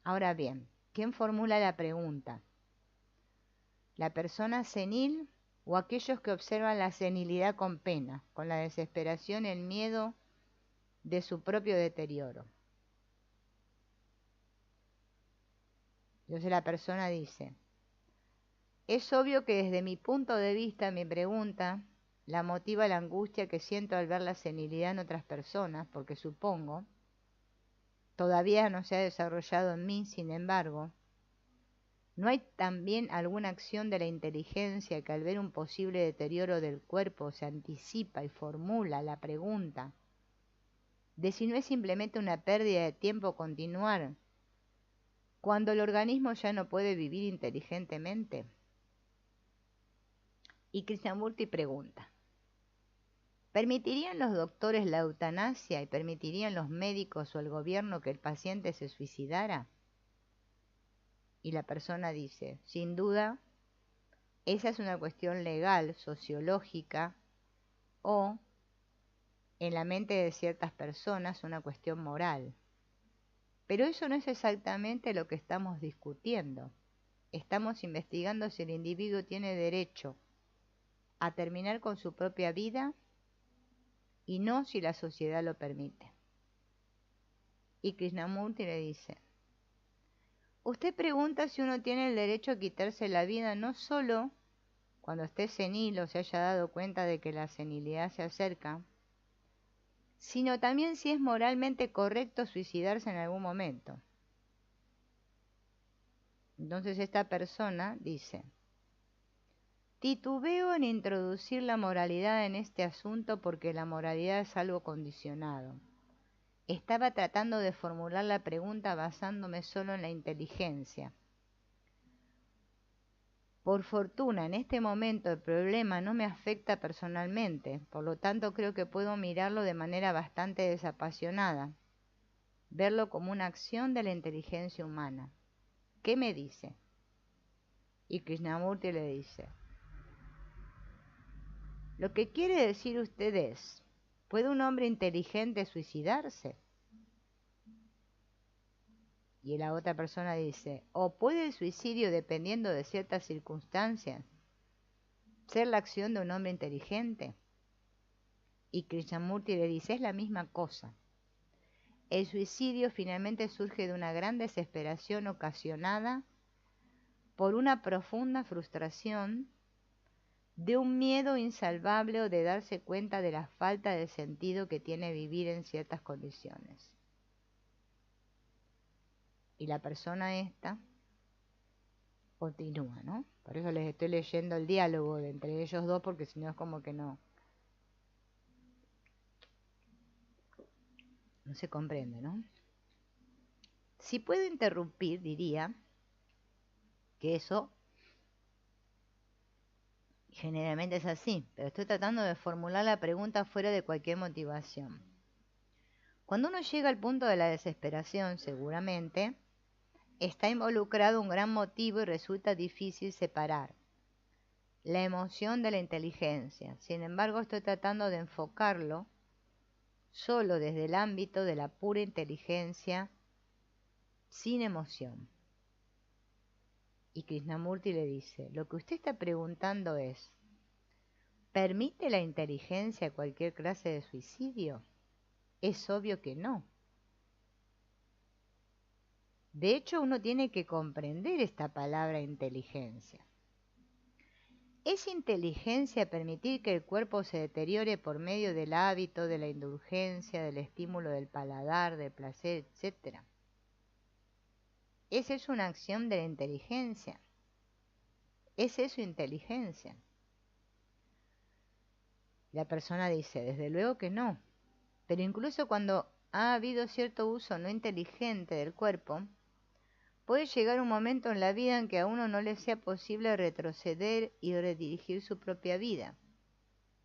Ahora bien, ¿quién formula la pregunta? ¿La persona senil o aquellos que observan la senilidad con pena, con la desesperación y el miedo de su propio deterioro? Entonces la persona dice, es obvio que desde mi punto de vista mi pregunta la motiva la angustia que siento al ver la senilidad en otras personas, porque supongo, todavía no se ha desarrollado en mí, sin embargo, ¿no hay también alguna acción de la inteligencia que al ver un posible deterioro del cuerpo se anticipa y formula la pregunta de si no es simplemente una pérdida de tiempo continuar cuando el organismo ya no puede vivir inteligentemente? Y Krishnamurti pregunta, ¿permitirían los doctores la eutanasia y permitirían los médicos o el gobierno que el paciente se suicidara? Y la persona dice, sin duda, esa es una cuestión legal, sociológica o, en la mente de ciertas personas, una cuestión moral. Pero eso no es exactamente lo que estamos discutiendo. Estamos investigando si el individuo tiene derecho a terminar con su propia vida y no si la sociedad lo permite. Y Krishnamurti le dice, usted pregunta si uno tiene el derecho a quitarse la vida no solo cuando esté senil o se haya dado cuenta de que la senilidad se acerca, sino también si es moralmente correcto suicidarse en algún momento. Entonces esta persona dice, titubeo en introducir la moralidad en este asunto porque la moralidad es algo condicionado. Estaba tratando de formular la pregunta basándome solo en la inteligencia. Por fortuna, en este momento el problema no me afecta personalmente, por lo tanto creo que puedo mirarlo de manera bastante desapasionada, verlo como una acción de la inteligencia humana. ¿Qué me dice? Y Krishnamurti le dice, lo que quiere decir usted es, ¿puede un hombre inteligente suicidarse? Y la otra persona dice, ¿o puede el suicidio, dependiendo de ciertas circunstancias, ser la acción de un hombre inteligente? Y Krishnamurti le dice, es la misma cosa. El suicidio finalmente surge de una gran desesperación ocasionada por una profunda frustración, de un miedo insalvable o de darse cuenta de la falta de sentido que tiene vivir en ciertas condiciones. Y la persona esta continúa, ¿no? Por eso les estoy leyendo el diálogo de entre ellos dos, porque si no es como que no se comprende, ¿no? Si puedo interrumpir, diría que eso generalmente es así, pero estoy tratando de formular la pregunta fuera de cualquier motivación. Cuando uno llega al punto de la desesperación, seguramente está involucrado un gran motivo y resulta difícil separar la emoción de la inteligencia. Sin embargo, estoy tratando de enfocarlo solo desde el ámbito de la pura inteligencia sin emoción. Y Krishnamurti le dice, lo que usted está preguntando es, ¿permite la inteligencia cualquier clase de suicidio? Es obvio que no. De hecho, uno tiene que comprender esta palabra inteligencia. ¿Es inteligencia permitir que el cuerpo se deteriore por medio del hábito, de la indulgencia, del estímulo del paladar, del placer, etcétera? ¿Esa es una acción de la inteligencia? ¿Es eso inteligencia? La persona dice, desde luego que no. Pero incluso cuando ha habido cierto uso no inteligente del cuerpo, puede llegar un momento en la vida en que a uno no le sea posible retroceder y redirigir su propia vida,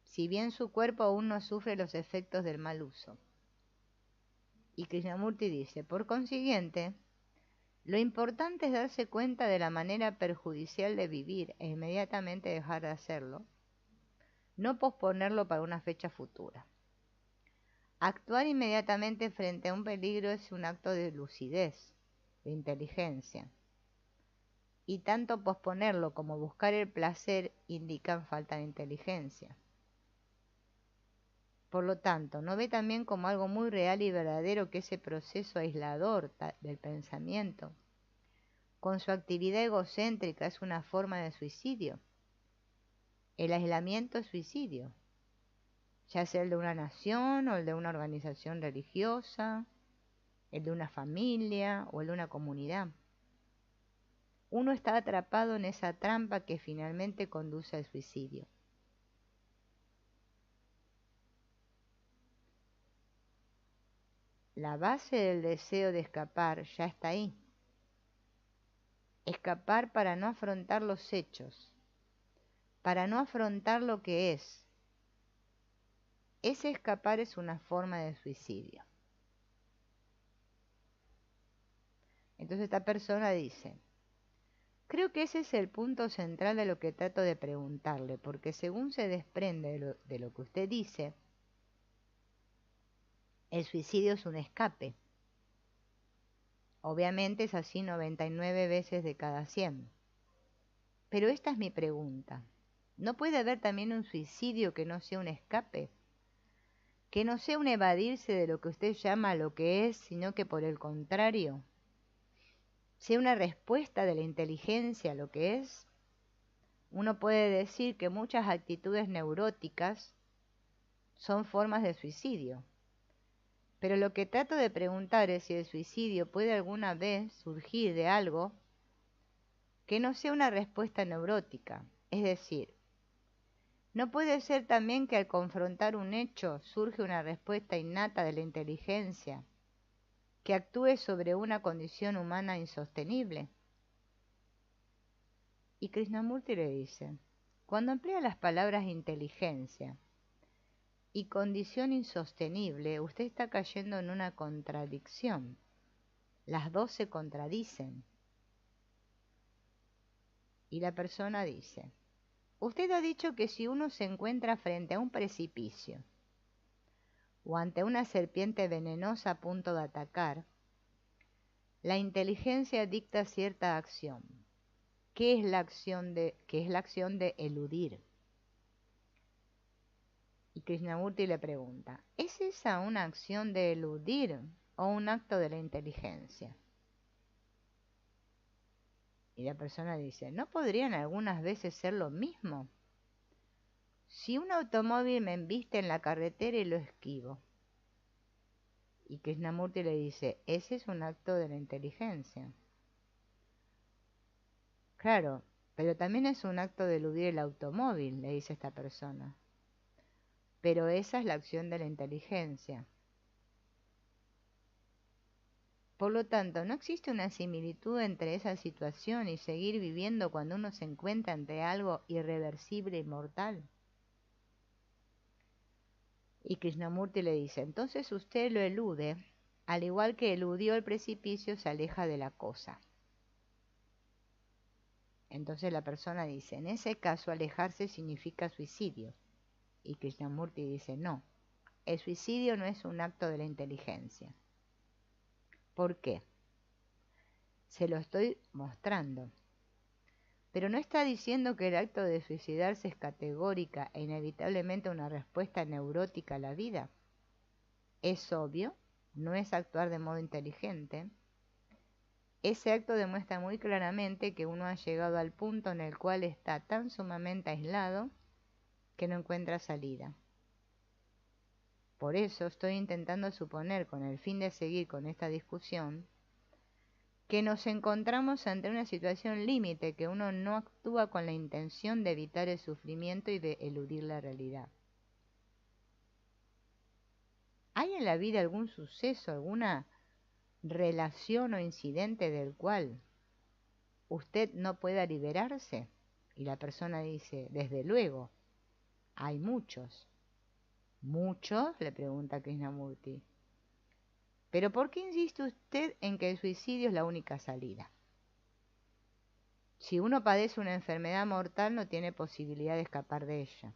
si bien su cuerpo aún no sufre los efectos del mal uso. Y Krishnamurti dice, por consiguiente, lo importante es darse cuenta de la manera perjudicial de vivir e inmediatamente dejar de hacerlo, no posponerlo para una fecha futura. Actuar inmediatamente frente a un peligro es un acto de lucidez, de inteligencia, y tanto posponerlo como buscar el placer indican falta de inteligencia. Por lo tanto, ¿no ve también como algo muy real y verdadero que ese proceso aislador del pensamiento, con su actividad egocéntrica, es una forma de suicidio? El aislamiento es suicidio, ya sea el de una nación o el de una organización religiosa, el de una familia o el de una comunidad. Uno está atrapado en esa trampa que finalmente conduce al suicidio. La base del deseo de escapar ya está ahí. Escapar para no afrontar los hechos, para no afrontar lo que es. Ese escapar es una forma de suicidio. Entonces esta persona dice, creo que ese es el punto central de lo que trato de preguntarle, porque según se desprende de lo que usted dice, el suicidio es un escape. Obviamente es así 99 veces de cada 100. Pero esta es mi pregunta. ¿No puede haber también un suicidio que no sea un escape? Que no sea un evadirse de lo que usted llama lo que es, sino que por el contrario, sea una respuesta de la inteligencia a lo que es. Uno puede decir que muchas actitudes neuróticas son formas de suicidio. Pero lo que trato de preguntar es si el suicidio puede alguna vez surgir de algo que no sea una respuesta neurótica. Es decir, ¿no puede ser también que al confrontar un hecho surge una respuesta innata de la inteligencia que actúe sobre una condición humana insostenible? Y Krishnamurti le dice, cuando emplea las palabras inteligencia y condición insostenible, usted está cayendo en una contradicción. Las dos se contradicen. Y la persona dice, usted ha dicho que si uno se encuentra frente a un precipicio o ante una serpiente venenosa a punto de atacar, la inteligencia dicta cierta acción. ¿Qué es la acción de eludir? Y Krishnamurti le pregunta, ¿es esa una acción de eludir o un acto de la inteligencia? Y la persona dice, ¿no podrían algunas veces ser lo mismo? Si un automóvil me embiste en la carretera y lo esquivo. Y Krishnamurti le dice, ese es un acto de la inteligencia. Claro, pero también es un acto de eludir el automóvil, le dice esta persona. Pero esa es la acción de la inteligencia. Por lo tanto, no existe una similitud entre esa situación y seguir viviendo cuando uno se encuentra ante algo irreversible y mortal. Y Krishnamurti le dice, entonces usted lo elude, al igual que eludió el precipicio, se aleja de la cosa. Entonces la persona dice, en ese caso alejarse significa suicidio. Y Krishnamurti dice, no, el suicidio no es un acto de la inteligencia. ¿Por qué? Se lo estoy mostrando. Pero no está diciendo que el acto de suicidarse es categórica e inevitablemente una respuesta neurótica a la vida. Es obvio, no es actuar de modo inteligente. Ese acto demuestra muy claramente que uno ha llegado al punto en el cual está tan sumamente aislado que no encuentra salida. Por eso estoy intentando suponer, con el fin de seguir con esta discusión, que nos encontramos ante una situación límite, que uno no actúa con la intención de evitar el sufrimiento y de eludir la realidad. ¿Hay en la vida algún suceso, alguna relación o incidente del cual usted no pueda liberarse? Y la persona dice, desde luego, hay muchos. ¿Muchos?, le pregunta Krishnamurti. ¿Pero por qué insiste usted en que el suicidio es la única salida? Si uno padece una enfermedad mortal, no tiene posibilidad de escapar de ella.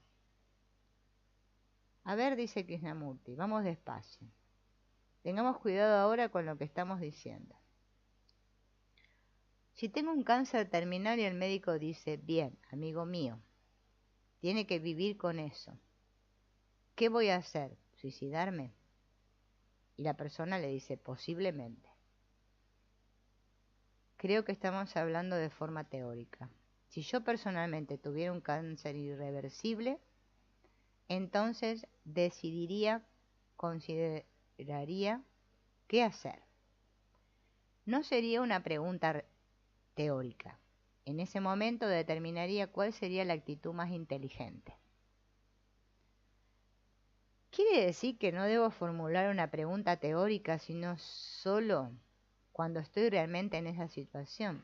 A ver, dice Krishnamurti, vamos despacio. Tengamos cuidado ahora con lo que estamos diciendo. Si tengo un cáncer terminal y el médico dice, bien, amigo mío, tiene que vivir con eso. ¿Qué voy a hacer? ¿Suicidarme? Y la persona le dice, posiblemente. Creo que estamos hablando de forma teórica. Si yo personalmente tuviera un cáncer irreversible, entonces consideraría qué hacer. No sería una pregunta teórica. En ese momento determinaría cuál sería la actitud más inteligente. ¿Quiere decir que no debo formular una pregunta teórica, sino solo cuando estoy realmente en esa situación?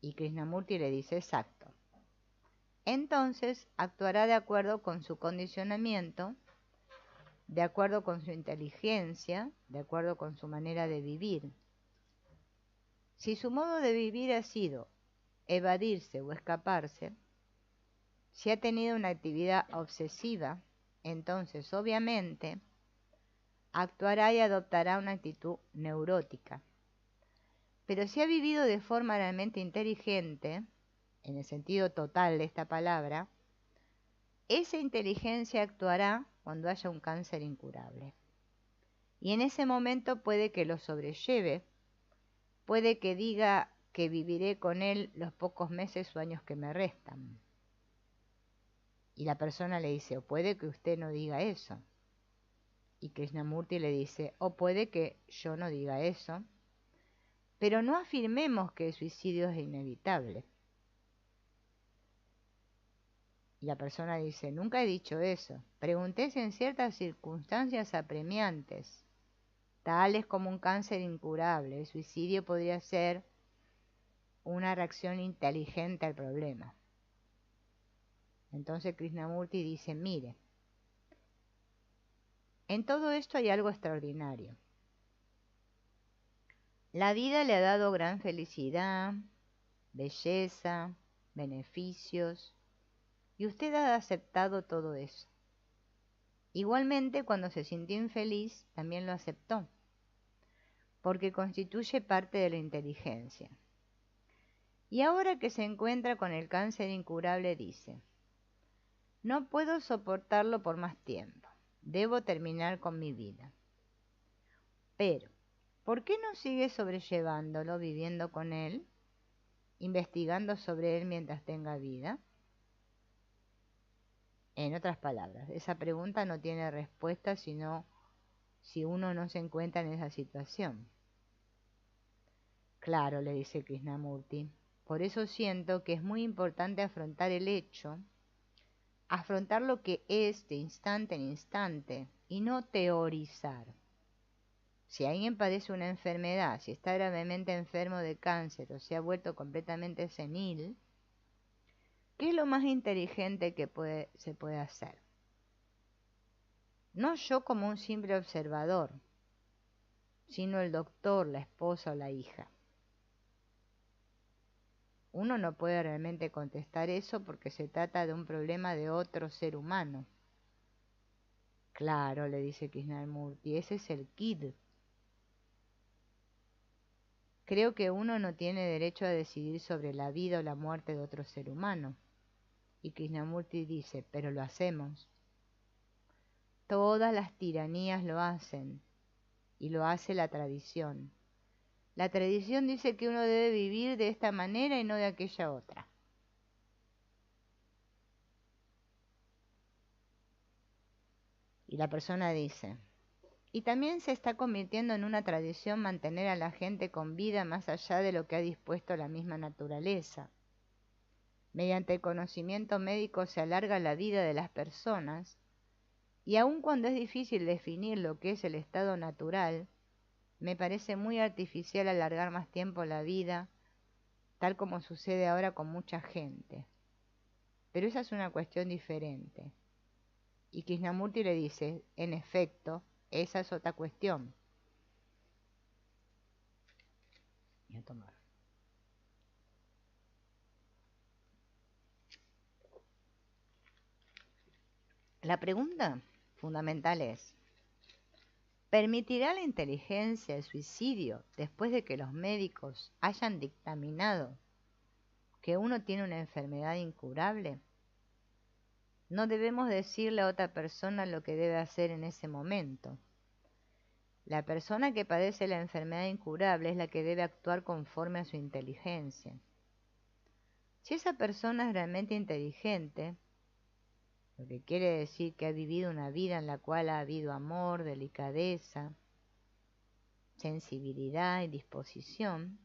Y Krishnamurti le dice, exacto. Entonces actuará de acuerdo con su condicionamiento, de acuerdo con su inteligencia, de acuerdo con su manera de vivir. Si su modo de vivir ha sido evadirse o escaparse, si ha tenido una actividad obsesiva, entonces obviamente actuará y adoptará una actitud neurótica. Pero si ha vivido de forma realmente inteligente, en el sentido total de esta palabra, esa inteligencia actuará cuando haya un cáncer incurable. Y en ese momento puede que lo sobrelleve, puede que diga que viviré con él los pocos meses o años que me restan. Y la persona le dice, o puede que usted no diga eso. Y Krishnamurti le dice, o puede que yo no diga eso, pero no afirmemos que el suicidio es inevitable. Y la persona dice, nunca he dicho eso. Pregunté si en ciertas circunstancias apremiantes, tales como un cáncer incurable, el suicidio podría ser una reacción inteligente al problema. Entonces Krishnamurti dice, mire, en todo esto hay algo extraordinario. La vida le ha dado gran felicidad, belleza, beneficios, y usted ha aceptado todo eso. Igualmente, cuando se sintió infeliz, también lo aceptó, porque constituye parte de la inteligencia. Y ahora que se encuentra con el cáncer incurable, dice, no puedo soportarlo por más tiempo, debo terminar con mi vida. Pero, ¿por qué no sigue sobrellevándolo, viviendo con él, investigando sobre él mientras tenga vida? En otras palabras, esa pregunta no tiene respuesta sino si uno no se encuentra en esa situación. Claro, le dice Krishnamurti, por eso siento que es muy importante afrontar el hecho, afrontar lo que es de instante en instante y no teorizar. Si alguien padece una enfermedad, si está gravemente enfermo de cáncer o se ha vuelto completamente senil, ¿qué es lo más inteligente que se puede hacer? No yo como un simple observador, sino el doctor, la esposa o la hija. Uno no puede realmente contestar eso porque se trata de un problema de otro ser humano. Claro, le dice Krishnamurti, ese es el kid. Creo que uno no tiene derecho a decidir sobre la vida o la muerte de otro ser humano. Y Krishnamurti dice, pero lo hacemos. Todas las tiranías lo hacen, y lo hace la tradición. La tradición dice que uno debe vivir de esta manera y no de aquella otra. Y la persona dice, y también se está convirtiendo en una tradición mantener a la gente con vida más allá de lo que ha dispuesto la misma naturaleza. Mediante el conocimiento médico se alarga la vida de las personas, y aun cuando es difícil definir lo que es el estado natural, me parece muy artificial alargar más tiempo la vida, tal como sucede ahora con mucha gente. Pero esa es una cuestión diferente. Y Krishnamurti le dice, en efecto, esa es otra cuestión. Voy a tomar. La pregunta fundamental es, ¿permitirá la inteligencia el suicidio después de que los médicos hayan dictaminado que uno tiene una enfermedad incurable? No debemos decirle a otra persona lo que debe hacer en ese momento. La persona que padece la enfermedad incurable es la que debe actuar conforme a su inteligencia. Si esa persona es realmente inteligente, lo que quiere decir que ha vivido una vida en la cual ha habido amor, delicadeza, sensibilidad y disposición,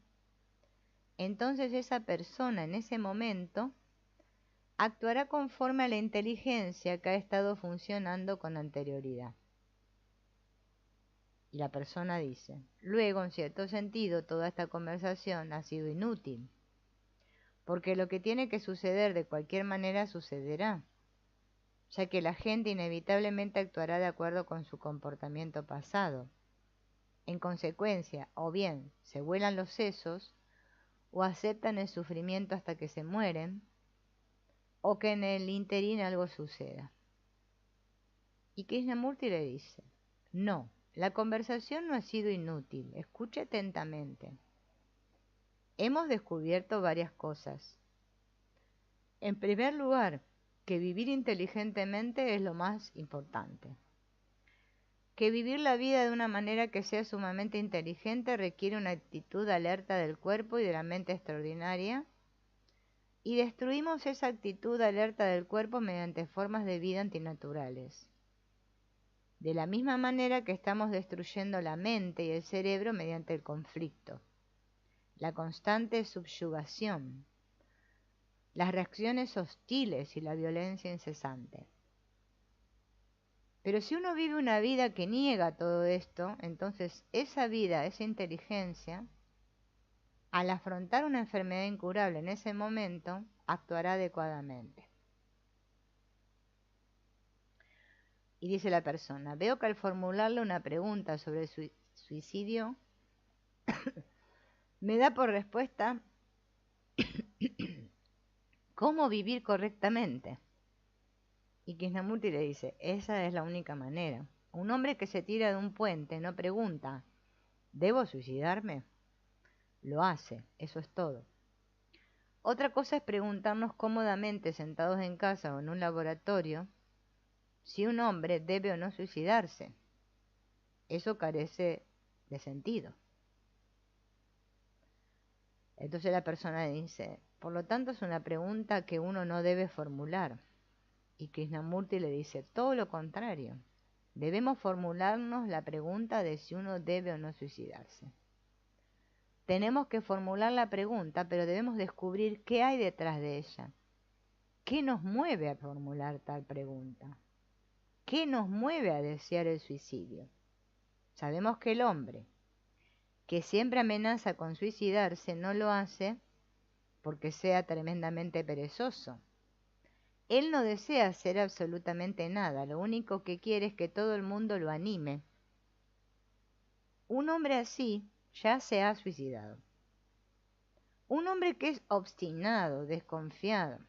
entonces esa persona en ese momento actuará conforme a la inteligencia que ha estado funcionando con anterioridad. Y la persona dice, luego en cierto sentido toda esta conversación ha sido inútil, porque lo que tiene que suceder de cualquier manera sucederá, ya que la gente inevitablemente actuará de acuerdo con su comportamiento pasado. En consecuencia, o bien se vuelan los sesos, o aceptan el sufrimiento hasta que se mueren, o que en el interín algo suceda. Y Krishnamurti le dice, no, la conversación no ha sido inútil, escuche atentamente. Hemos descubierto varias cosas. En primer lugar, que vivir inteligentemente es lo más importante. Que vivir la vida de una manera que sea sumamente inteligente requiere una actitud alerta del cuerpo y de la mente extraordinaria, y destruimos esa actitud alerta del cuerpo mediante formas de vida antinaturales. De la misma manera que estamos destruyendo la mente y el cerebro mediante el conflicto, la constante subyugación, las reacciones hostiles y la violencia incesante. Pero si uno vive una vida que niega todo esto, entonces esa vida, esa inteligencia, al afrontar una enfermedad incurable en ese momento, actuará adecuadamente. Y dice la persona, veo que al formularle una pregunta sobre el suicidio, me da por respuesta cómo vivir correctamente. Y Krishnamurti le dice, esa es la única manera. Un hombre que se tira de un puente no pregunta, ¿debo suicidarme? Lo hace, eso es todo. Otra cosa es preguntarnos cómodamente sentados en casa o en un laboratorio si un hombre debe o no suicidarse. Eso carece de sentido. Entonces la persona dice, por lo tanto es una pregunta que uno no debe formular. Y Krishnamurti le dice, todo lo contrario. Debemos formularnos la pregunta de si uno debe o no suicidarse. Tenemos que formular la pregunta, pero debemos descubrir qué hay detrás de ella. ¿Qué nos mueve a formular tal pregunta? ¿Qué nos mueve a desear el suicidio? Sabemos que el hombre que siempre amenaza con suicidarse no lo hace porque sea tremendamente perezoso. Él no desea hacer absolutamente nada, lo único que quiere es que todo el mundo lo anime. Un hombre así ya se ha suicidado. Un hombre que es obstinado, desconfiado,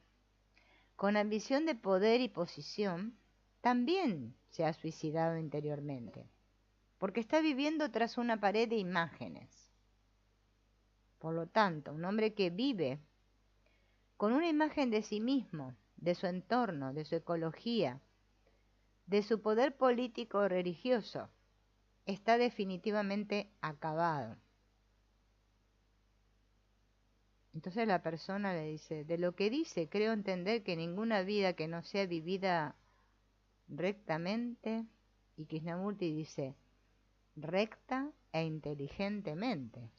con ambición de poder y posición, también se ha suicidado interiormente, porque está viviendo tras una pared de imágenes. Por lo tanto, un hombre que vive con una imagen de sí mismo, de su entorno, de su ecología, de su poder político o religioso, está definitivamente acabado. Entonces la persona le dice, de lo que dice, creo entender que ninguna vida que no sea vivida rectamente, y Krishnamurti dice, recta e inteligentemente.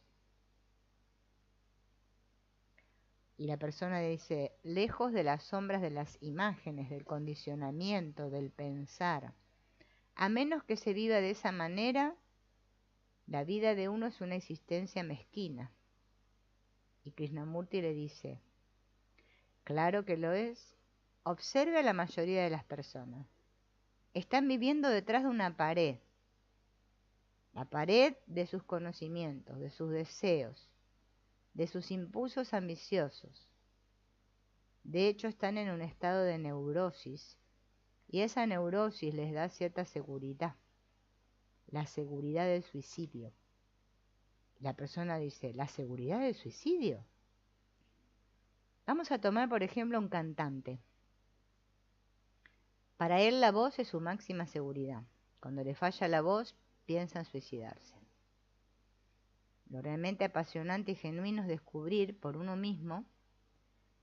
Y la persona dice, lejos de las sombras de las imágenes, del condicionamiento, del pensar. A menos que se viva de esa manera, la vida de uno es una existencia mezquina. Y Krishnamurti le dice, claro que lo es. Observe a la mayoría de las personas. Están viviendo detrás de una pared. La pared de sus conocimientos, de sus deseos, de sus impulsos ambiciosos. De hecho, están en un estado de neurosis y esa neurosis les da cierta seguridad, la seguridad del suicidio. La persona dice, ¿la seguridad del suicidio? Vamos a tomar, por ejemplo, un cantante. Para él la voz es su máxima seguridad. Cuando le falla la voz, piensa en suicidarse. Lo realmente apasionante y genuino es descubrir por uno mismo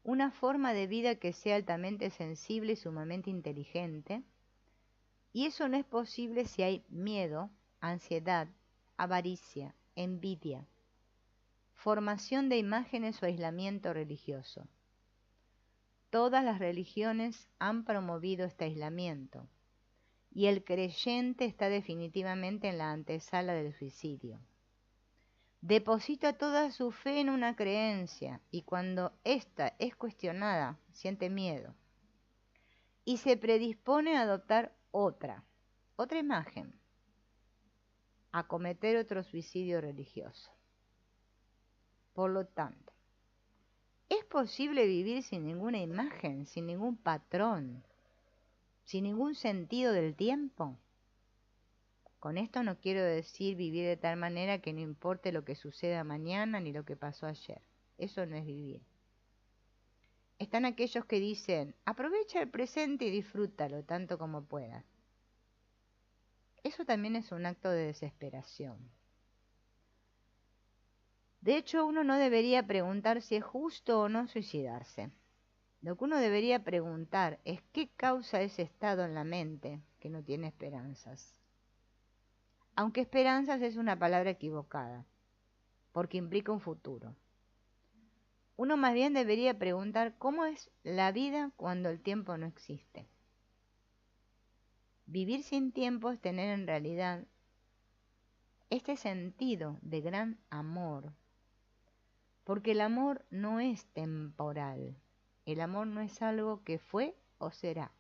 una forma de vida que sea altamente sensible y sumamente inteligente, y eso no es posible si hay miedo, ansiedad, avaricia, envidia, formación de imágenes o aislamiento religioso. Todas las religiones han promovido este aislamiento, y el creyente está definitivamente en la antesala del suicidio. Deposita toda su fe en una creencia, y cuando ésta es cuestionada, siente miedo, y se predispone a adoptar otra imagen, a cometer otro suicidio religioso. Por lo tanto, ¿es posible vivir sin ninguna imagen, sin ningún patrón, sin ningún sentido del tiempo? Con esto no quiero decir vivir de tal manera que no importe lo que suceda mañana ni lo que pasó ayer. Eso no es vivir. Están aquellos que dicen, aprovecha el presente y disfrútalo tanto como puedas. Eso también es un acto de desesperación. De hecho, uno no debería preguntar si es justo o no suicidarse. Lo que uno debería preguntar es qué causa ese estado en la mente que no tiene esperanzas. Aunque esperanzas es una palabra equivocada, porque implica un futuro. Uno más bien debería preguntar cómo es la vida cuando el tiempo no existe. Vivir sin tiempo es tener en realidad este sentido de gran amor, porque el amor no es temporal, el amor no es algo que fue o será.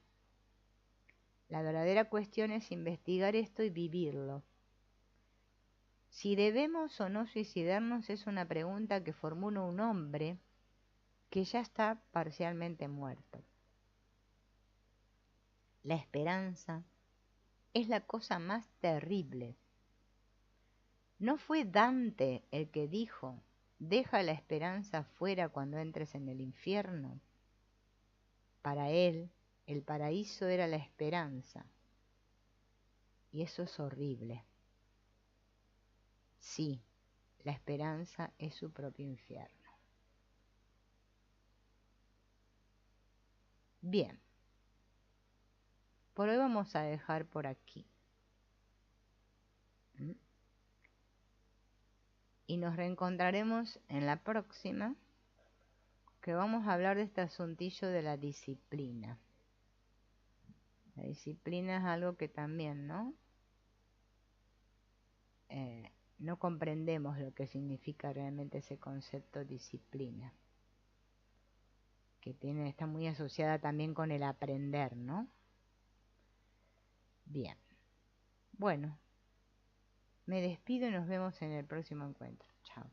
La verdadera cuestión es investigar esto y vivirlo. Si debemos o no suicidarnos es una pregunta que formula un hombre que ya está parcialmente muerto. La esperanza es la cosa más terrible. ¿No fue Dante el que dijo, deja la esperanza fuera cuando entres en el infierno? Para él, el paraíso era la esperanza. Y eso es horrible. Sí, la esperanza es su propio infierno. Bien, por hoy vamos a dejar por aquí. Y nos reencontraremos en la próxima, que vamos a hablar de este asuntillo de la disciplina. La disciplina es algo que también, ¿no? No comprendemos lo que significa realmente ese concepto disciplina, que está muy asociada también con el aprender, ¿no? Bien, bueno, me despido y nos vemos en el próximo encuentro. Chao.